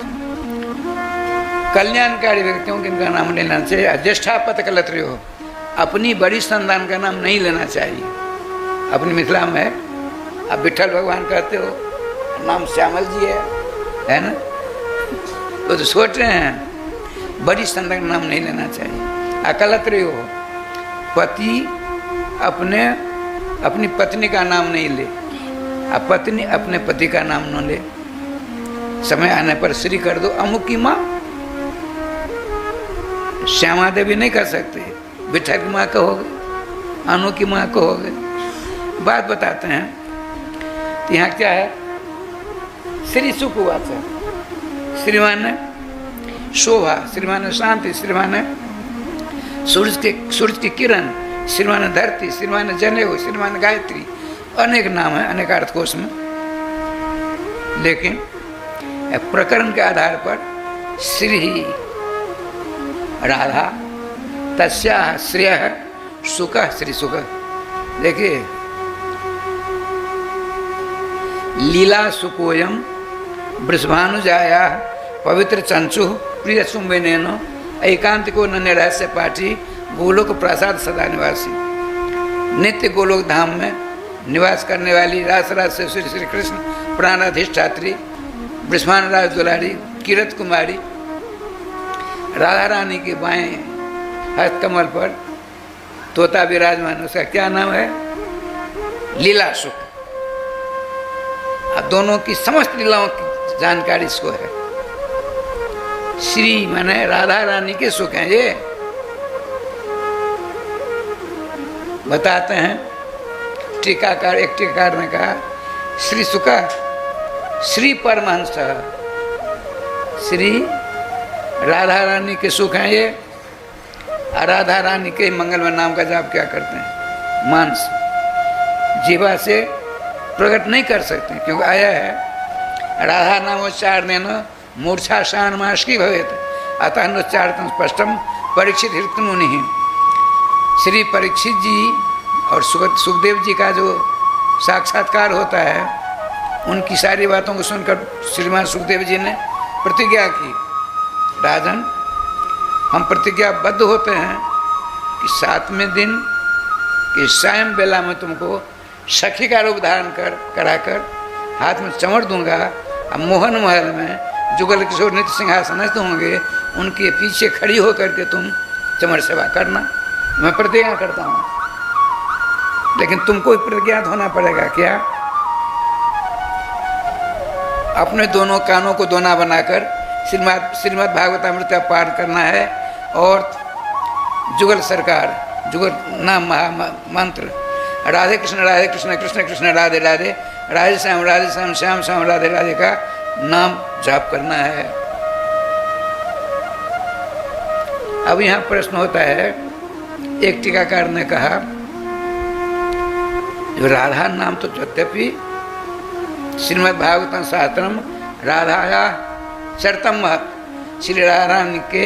कल्याणकारी व्यक्तियों के इनका नाम लेना चाहिए। ज्येष्ठापत कलत्री हो, अपनी बड़ी संतान का नाम नहीं लेना चाहिए। अपनी मिथिला में अब विठल भगवान कहते हो, नाम श्यामल जी है ना, वो तो सोच रहे हैं बड़ी संतान का नाम नहीं लेना चाहिए। अकलत्री हो, पति अपनी पत्नी का नाम नहीं ले, अब पत्नी अपने पति का नाम न ले। समय आने पर श्री कर दो। अमुक की माँ श्यामा देवी नहीं कर सकते, विठल की माँ कहोगे, अनु की माँ कहोगे। बात बताते हैं तो यहाँ क्या है, श्री सुकुवाच, श्रीमान शोभा, श्रीमान शांति, श्रीमान सूरज की किरण, श्रीमान धरती, श्रीमान जनेऊ, श्रीमान गायत्री, अनेक नाम है अनेक अर्थकोश में। लेकिन प्रकरण के आधार पर श्री राधा तस्या श्रेय सुख श्री सुख। देखिए, लीला सुकोयम वृषभानुजाया पवित्र चंचु प्रिय सुम्बेनेनो एकांतिको नन्य रहस्य पाठी गोलोक प्रसाद सदा निवासी। नित्य गोलोक धाम में निवास करने वाली रास से श्री कृष्ण प्राणाधिष्ठात्री वृषभान राज दुलारी किरत कुमारी राधा रानी के बाएं हस्त कमल पर तोता विराजमान, उसका क्या नाम है, लीला सुख। अब दोनों की समस्त लीलाओं की जानकारी इसको है। श्री माने राधा रानी के सुख हैं ये। बताते हैं टीकाकार, एक टीकाकार ने कहा श्री सुख श्री परमहंस, श्री राधा रानी के सुख हैं ये। राधा रानी के मंगलमय नाम का जाप क्या करते हैं, मानस जीवा से प्रकट नहीं कर सकते, क्योंकि आया है राधा नामोच्चारण मूर्छा शान मास्की भवेत अतः नोच्चारण स्पष्टम परीक्षित हृत मुनि। श्री परीक्षित जी और सुखदेव जी का जो साक्षात्कार होता है, उनकी सारी बातों को सुनकर श्रीमान सुखदेव जी ने प्रतिज्ञा की, राजन हम प्रतिज्ञाबद्ध होते हैं कि 7वें दिन कि सायं बेला में तुमको सखी का रूप धारण कराकर हाथ में चमड़ दूंगा। अब मोहन महल में जुगल किशोर नित्य सिंहासन होंगे, उनके पीछे खड़ी होकर के तुम चमड़ सेवा करना। मैं प्रतिज्ञा करता हूँ, लेकिन तुमको प्रतिज्ञात होना पड़ेगा क्या, अपने दोनों कानों को दोना बनाकर श्रीमद् भागवतामृत का पाठ करना है और जुगल सरकार, जुगल नाम मंत्र राधे कृष्ण कृष्ण कृष्ण राधे राधे, राधे श्याम श्याम श्याम राधे राधे का नाम जाप करना है। अब यहाँ प्रश्न होता है, एक टीकाकार ने कहा जो राधा नाम तो यद्यपि श्रीमद् भागवतम शास्त्रम राधाया चरितम महत, श्री राधा रानी के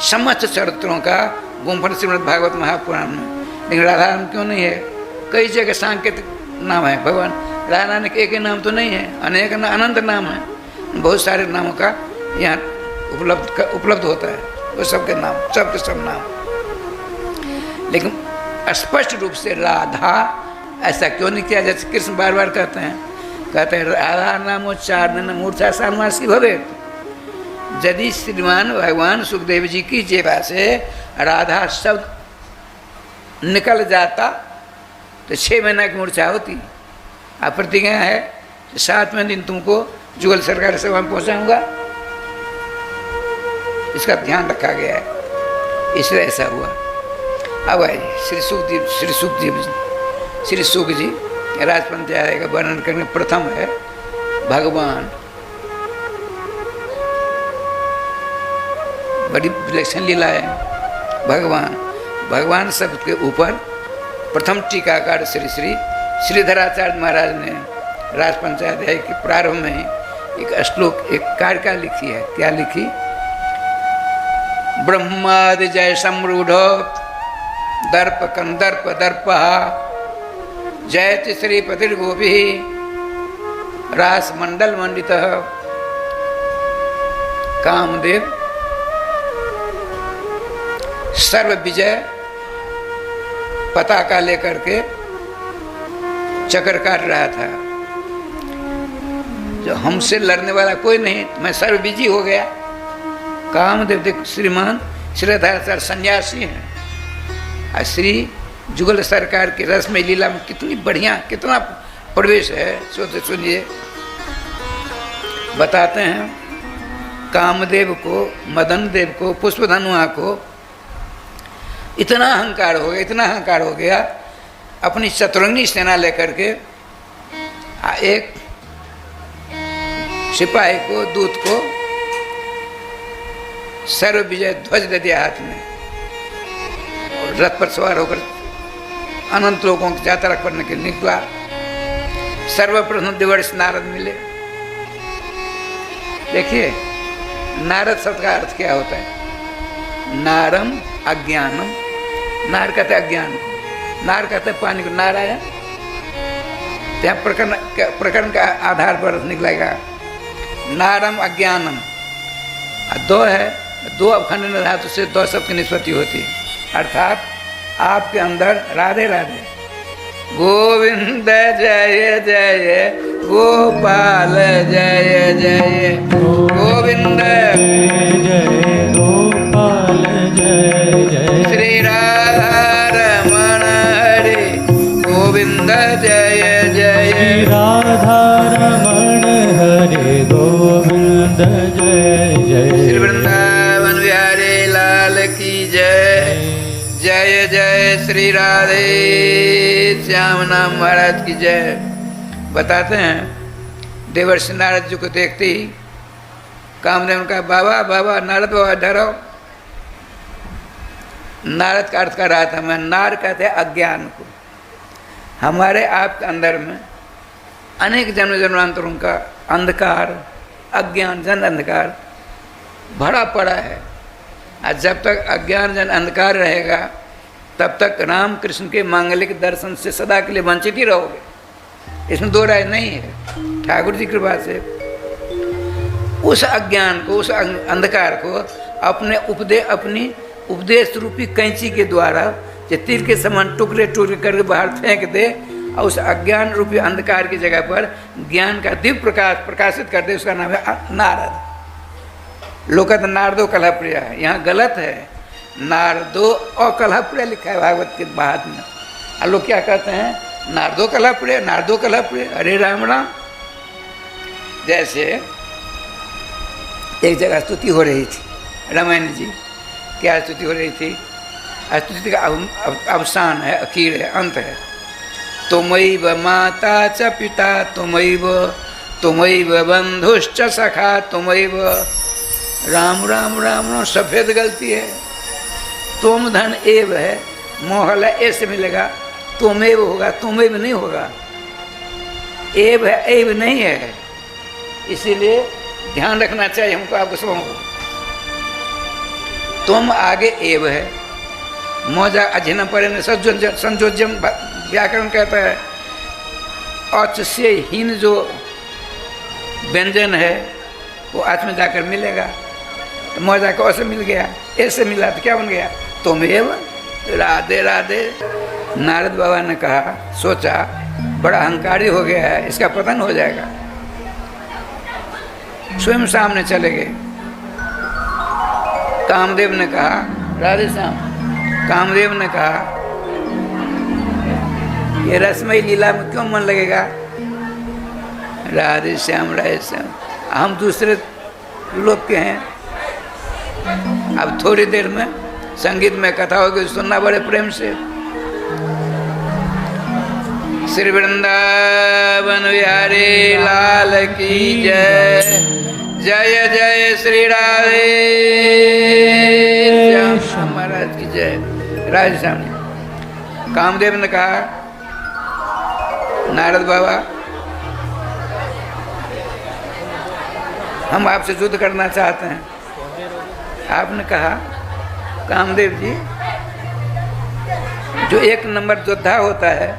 समस्त चरित्रों का गुम्फन श्रीमद् भागवत महापुराण में, लेकिन राधा राम क्यों नहीं है? कई जगह सांकेतिक नाम है भगवान राधा रानी के, एक ही नाम तो नहीं है, अनेक अनंत नाम है, बहुत सारे नामों का यहाँ उपलब्ध होता है, वो सबके नाम, सबके सब नाम। लेकिन स्पष्ट रूप से राधा ऐसा क्यों नहीं किया, जैसे कृष्ण बार बार कहते हैं राधा नामोच्चारण मूर्छा सानवासी भवे। यदि श्रीमान भगवान सुखदेव जी की जेबा से राधा शब्द निकल जाता तो 6 महीना की मूर्छा होती। अब प्रतिज्ञा है कि 7वें दिन तुमको जुगल सरकार सभा में पहुँचाऊँगा। इसका ध्यान रखा गया है, इसलिए ऐसा हुआ। अब आइए श्री सुख जी राजपंचायत का वर्णन करने प्रथम है भगवान। बड़ी विलक्षण लीला है। भगवान शब्द के ऊपर प्रथम टीकाकार श्री श्रीधराचार्य महाराज ने राजपंचायत के प्रारंभ में ही एक श्लोक, एक कारिका लिखी है। क्या लिखी? ब्रह्मादि जय समरूढ़ दर्प कंदर्प दर्पः जयति श्रीपतिर्गोपी रास मंडल मंडितः। कामदेव सर्व विजय पताका लेकर के चक्कर काट रहा था। जो हमसे लड़ने वाला कोई नहीं, मैं सर्व विजयी हो गया। कामदेव देख श्रीमान श्रीधराचार्य सन्यासी हैं, और श्री जुगल सरकार की रसमय लीला में कितनी बढ़िया, कितना प्रवेश है। सोचते सुनिए, बताते हैं कामदेव को, मदन देव को, पुष्पधनुआ को इतना अहंकार हो गया, अपनी चतुरंगी सेना लेकर के एक सिपाही को, दूत को सर्व विजय ध्वज दे दिया हाथ में, और रथ पर सवार होकर अनंत लोगों की यात्रा करने के लिए निकला। सर्वप्रथम देवर्षि नारद मिले। देखिए नारद शब्द का अर्थ क्या होता है? नारम अज्ञानम। नार कहते अज्ञान को, नार कहते पानी को, नारायण। यहाँ प्रकरण का आधार पर निकलेगा नारम अज्ञानम। दो है, दो अवखंड धातु से दो शब्द की निष्पत्ति होती है, अर्थात आपके अंदर राधे राधे गोविंद जय जय गोपाल जय जय गोविंद जय गोपाल जय जय श्री राधा रमण हरे गोविंद जय जय राधा रमण हरे गोविंद जय जय श्री वृंदावन बिहारी लाल की जय। जय जय श्री राधे श्याम नाम महाराज की जय। बताते हैं देवर्षि नारद जी को देखते ही कामदेव का बाबा बाबा नारद बाबा डरो। नारद का अर्थ कर रहा था मैं, नार कहते हैं अज्ञान को। हमारे आपके अंदर में अनेक जन्म जन्मांतरों का अंधकार, अज्ञान जन अंधकार भरा पड़ा है, और जब तक अज्ञान जन अंधकार रहेगा तब तक राम कृष्ण के मांगलिक दर्शन से सदा के लिए वंचित ही रहोगे। इसमें दो राय नहीं है। ठाकुर जी कृपा से उस अज्ञान को, उस अंधकार को अपनी उपदेश रूपी कैंची के द्वारा जो तीर के समान टुकड़े टुकड़े करके बाहर फेंक दे, और उस अज्ञान रूपी अंधकार की जगह पर ज्ञान का दिव्य प्रकाश प्रकाशित कर दे। उसका नाम है नारद। लोग कहते नारदो कलह प्रिय है, यहाँ गलत है। नारदो और कलह प्रिय लिखा है भागवत के बाद में, और लोग क्या कहते हैं नारदो कलह प्रिय, नारदो कलह प्रिय। अरे राम राम। जैसे एक जगह स्तुति हो रही थी, रामायण जी क्या स्तुति हो रही थी? स्तुति का अवसान है, अखीर है, अंत है। तुमैव माता च पिता तुमैव बंधुश्च सखा तुमैव। राम राम राम राम, सफेद गलती है। तुम धन एव है, मोहल ए से मिलेगा, तुमेव होगा, तुमेव नहीं होगा। एव है, एव नहीं है। इसीलिए ध्यान रखना चाहिए हमको, आपको सबको। तुम आगे एव है, मौजा अध्ययन पढ़े संयोजन व्याकरण कहता है। औच से हीन जो व्यंजन है वो आच में जाकर मिलेगा। तो मौजा को ऐसे मिल गया, ऐसे मिला तो क्या बन गया? तुमेव। राधे राधे। नारद बाबा ने कहा, सोचा बड़ा अहंकारी हो गया है, इसका पतन हो जाएगा। स्वयं सामने चले गए। कामदेव ने कहा, राधे श्याम, कामदेव ने कहा ये रसमयी लीला में क्यों मन लगेगा? राधे श्याम राधे श्याम। हम दूसरे लोग के हैं। अब थोड़ी देर में संगीत में कथा होगी, सुनना बड़े प्रेम से। श्री वृंदावन बिहारी लाल की जय। जय जय श्री राधे श्याम महाराज की जय। राधे श्याम। कामदेव ने कहा, नारद बाबा हम आपसे युद्ध करना चाहते हैं। आपने कहा, कामदेव जी, जो एक नंबर योद्धा होता है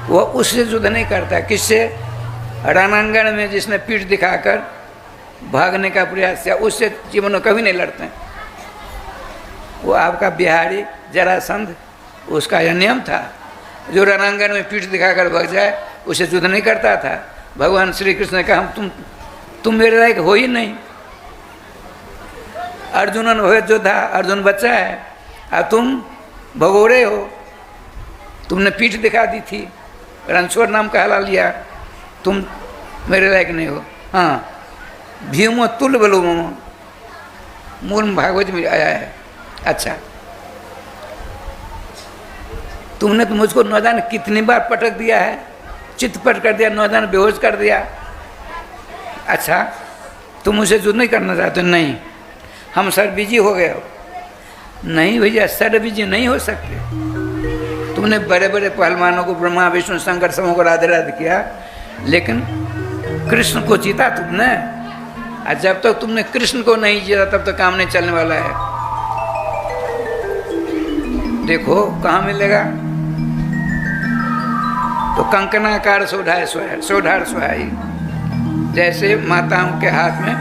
वो उससे युद्ध नहीं करता। किससे? रणांगण में जिसने पीठ दिखाकर भागने का प्रयास किया उससे जीवन में कभी नहीं लड़ते हैं। वो आपका बिहारी जरासंध, उसका यह नियम था, जो रणांगण में पीठ दिखाकर भाग जाए उसे युद्ध नहीं करता था। भगवान श्री कृष्ण ने कहा, तुम मेरे लायक हो ही नहीं। अर्जुन हो योद्धा, अर्जुन बच्चा है, और तुम भगोड़े हो। तुमने पीठ दिखा दी थी, रणछोड़ नाम कहला लिया, तुम मेरे लायक नहीं हो। हाँ, भीमो तुल बलो मूल भागवत में आया है। अच्छा, तुमने तो मुझको नौदान कितनी बार पटक दिया है, चितपट कर दिया, नौदान बेहोश कर दिया। अच्छा, तुम मुझे युद्ध नहीं करना चाहते? नहीं, हम सर बिजी हो गए हो। नहीं भैया, सर बिजी नहीं हो सकते। तुमने बड़े बड़े पहलवानों को, ब्रह्मा विष्णु शंकर सबों को राधे राधे किया, लेकिन कृष्ण को जीता तुमने। और जब तक तुमने कृष्ण को नहीं जीता तब तक काम नहीं चलने वाला है। देखो कहाँ मिलेगा? तो कंकणाकार सोढ़ार सुहाई, जैसे माताओं के हाथ में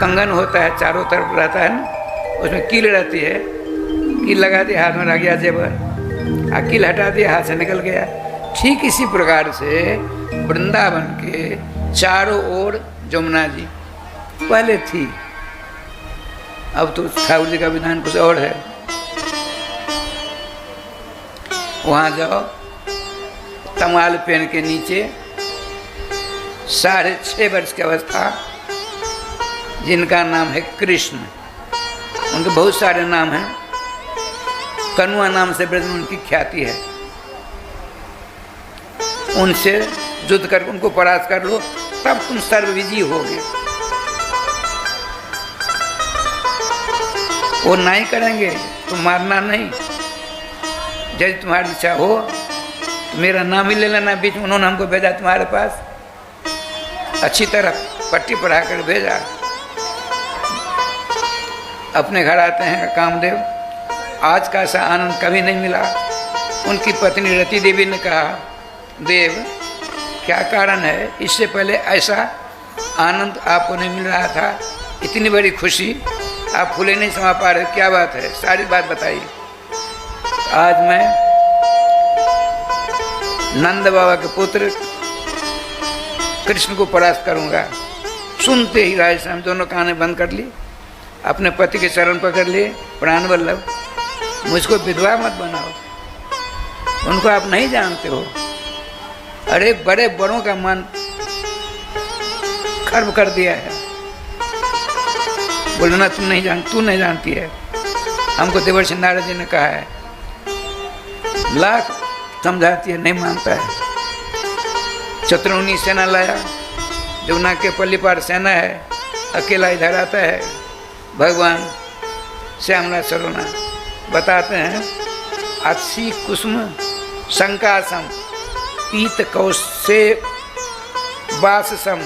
कंगन होता है, चारों तरफ रहता है ना, उसमें कील रहती है, कील लगा दी, हाथ में रह गया जेवर, कील हटा दिया, हाथ से निकल गया। ठीक इसी प्रकार से वृंदावन के चारों ओर जमुना जी पहले थी, अब तो ठाकुर जी का विधान कुछ और है। वहाँ जाओ, तमाल पेड़ के नीचे 6.5 वर्ष की अवस्था, जिनका नाम है कृष्ण, उनके बहुत सारे नाम हैं, कनुआ नाम से ब्रज में उनकी ख्याति है। उनसे युद्ध कर, उनको परास्त कर लो, तब तुम सर्वविजयी होगे। वो नहीं करेंगे, तुम मारना नहीं। यदि तुम्हारी इच्छा हो तो मेरा नाम ही ले लेना। बीच में उन्होंने हमको भेजा तुम्हारे पास, अच्छी तरह पट्टी पढ़ा कर भेजा। अपने घर आते हैं कामदेव, आज का ऐसा आनंद कभी नहीं मिला। उनकी पत्नी रति देवी ने कहा, देव क्या कारण है, इससे पहले ऐसा आनंद आपको नहीं मिल रहा था, इतनी बड़ी खुशी, आप फूले नहीं समा पा रहे, क्या बात है, सारी बात बताइए। आज मैं नंद बाबा के पुत्र कृष्ण को परास्त करूंगा। सुनते ही राय श्याम दोनों कानें बंद कर ली, अपने पति के चरण पकड़ लिए, प्राण वल्लभ मुझको विधवा मत बनाओ, उनको आप नहीं जानते हो। अरे बड़े बड़ों का मन खर्ब कर दिया है। बोलना तू नहीं जानती है। हमको देवर्षि नारद जी ने कहा है, लाख समझाती है, नहीं मानता है। चतुर्मुनि सेना लाया, जमुना के पल्ली पार सेना है, अकेला इधर आता है। भगवान श्यामला सरोना बताते हैं, अच्छी कुसुम शंकासम पीत कौशे वाससम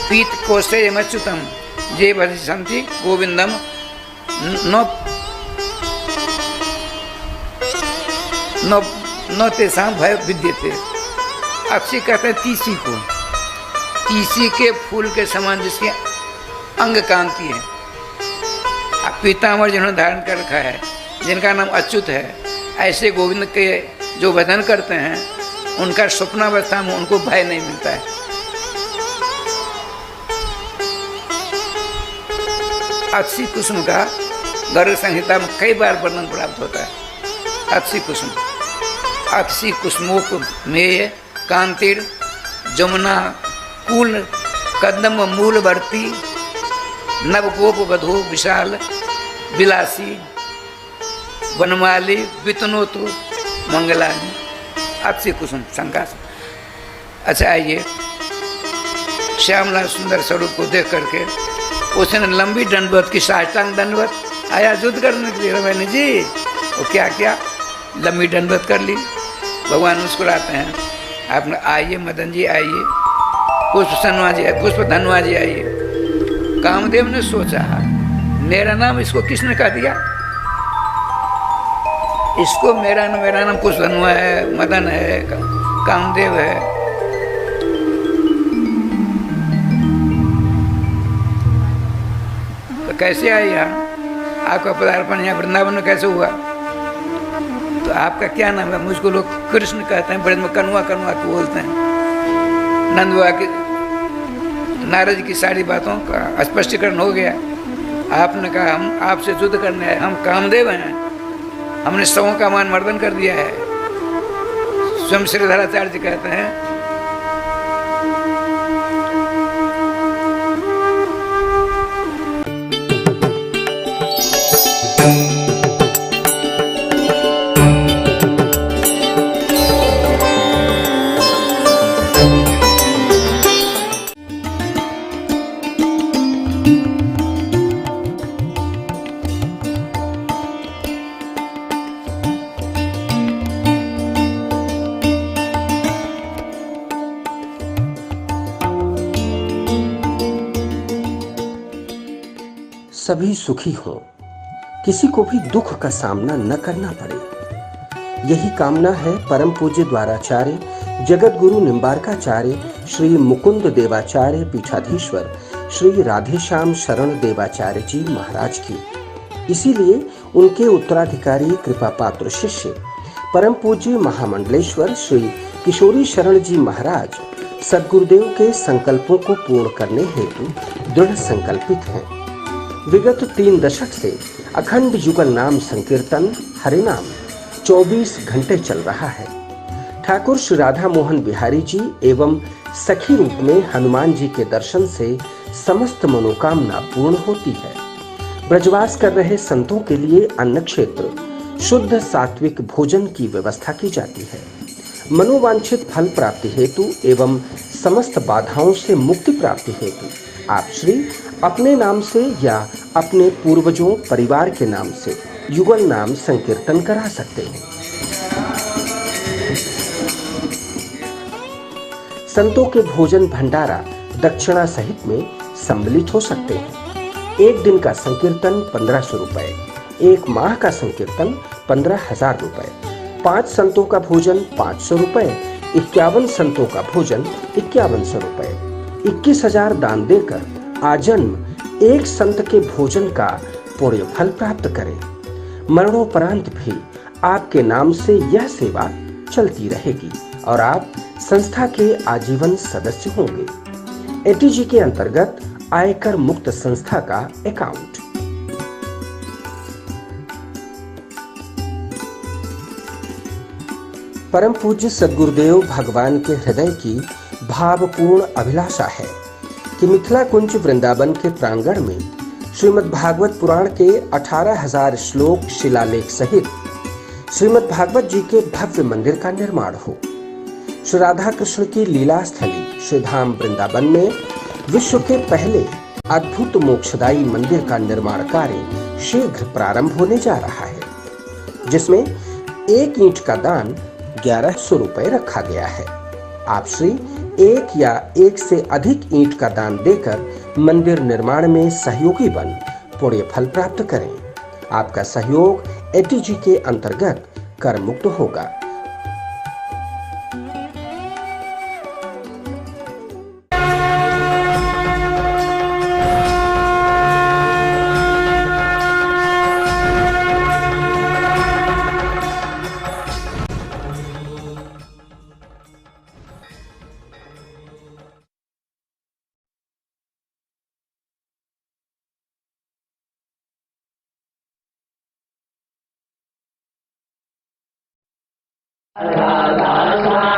पीत कौशे मच्युतम जे भजन्ति गोविंदम न तेषां भय विद्यते। अक्षय कहते हैं तीसी को, तीसी के फूल के समान जिसके अंग कांति है। पीताम्बर जिन्होंने धारण कर रखा है, जिनका नाम अच्युत है, ऐसे गोविंद के जो भजन करते हैं, उनका स्वप्नावस्था में उनको भय नहीं मिलता है। अक्षी कुसुम का गरुड़ संहिता में कई बार वर्णन प्राप्त होता है। अक्षी कुसुम अक्षी कुसुमोक मेय कांतिर जमुना कूल कदम मूलवर्ती नवगोप वधु विशाल विलासी वनमाली वितनोतु मंगलानी अक्षी कुसुम शंका। अच्छा आइए, श्यामला सुंदर स्वरूप को देख करके उसने लंबी दंडवत की, साष्टांग दंडवत, आया युद्ध करने के लिए रमैनी जी, और क्या क्या लंबी दंडवत कर ली। भगवान मुस्कुराते हैं, आप आइए मदन जी आइए, पुष्प धनवा जी आइए। कामदेव ने सोचा मेरा नाम इसको किसने कह दिया, इसको मेरा नाम पुष्प धनवा है, मदन है, कामदेव है। तो कैसे आए यहाँ, आपका पदार्पण यहाँ वृंदावन में कैसे हुआ, तो आपका क्या नाम है। मुझको लोग कृष्ण कहते हैं, ब्रज में कनुआ कनुआ को बोलते हैं। नंदुआ की नारद की सारी बातों का स्पष्टीकरण हो गया। आपने कहा हम आपसे युद्ध करने आए, हम कामदेव हैं, हमने सौ का मान मर्दन कर दिया है। स्वयं श्रीधराचार्य जी कहते हैं सभी सुखी हों, किसी को भी दुख का सामना न करना पड़े, यही कामना है परम पूज्य द्वाराचार्य जगत गुरु निम्बारकाचार्य श्री मुकुंद देवाचार्य पीठाधीश्वर श्री राधेश्याम शरण देवाचार्य जी महाराज की। इसीलिए उनके उत्तराधिकारी कृपा पात्र शिष्य परम पूज्य महामंडलेश्वर श्री किशोरी शरण जी महाराज सद्गुरुदेव के संकल्पों को पूर्ण करने हेतु दृढ़ संकल्पित हैं। विगत 3 दशक से अखंड युगल नाम संकीर्तन हरिनाम 24 घंटे चल रहा है। ठाकुर श्री राधा मोहन बिहारी जी एवं सखी रूप में हनुमान जी के दर्शन से समस्त मनोकामना पूर्ण होती है। ब्रजवास कर रहे संतों के लिए अन्न क्षेत्र शुद्ध सात्विक भोजन की व्यवस्था की जाती है। मनोवांछित फल प्राप्ति हेतु एवं समस्त बाधाओं से मुक्ति प्राप्ति हेतु आप श्री अपने नाम से या अपने पूर्वजों परिवार के नाम से युगल नाम संकीर्तन करा सकते हैं। संतों के भोजन भंडारा दक्षिणा सहित में सम्मिलित हो सकते हैं। एक दिन का संकीर्तन 1500 रुपए, एक माह का संकीर्तन 15,000 रुपए, 5 संतों का भोजन 500 रुपए, 51 संतों का भोजन 5100 रुपए, 21,000 दान देकर आजन्म एक संत के भोजन का पुण्य फल प्राप्त करें। मरणोपरांत भी आपके नाम से यह सेवा चलती रहेगी और आप संस्था के आजीवन सदस्य होंगे। एटीजी के अंतर्गत आयकर मुक्त संस्था का अकाउंट। परम पूज्य सद्गुरुदेव भगवान के हृदय की भावपूर्ण अभिलाषा है कि मिथिला कुंज वृंदावन के प्रांगण में श्रीमद् भागवत पुराण के 18,000 श्लोक शिलालेख सहित श्रीमद् भागवत जी के भव्य मंदिर का निर्माण हो। श्री राधा कृष्ण की लीला स्थली श्री धाम वृंदावन में विश्व के पहले अद्भुत मोक्षदायी मंदिर का निर्माण कार्य शीघ्र प्रारंभ होने जा रहा है, जिसमें 1 ईंट का दान 1100 रुपए रखा गया है। आप श्री 1 या 1 से अधिक ईंट का दान देकर मंदिर निर्माण में सहयोगी बन पुण्य फल प्राप्त करें। आपका सहयोग एटीजी के अंतर्गत कर मुक्त होगा। राधा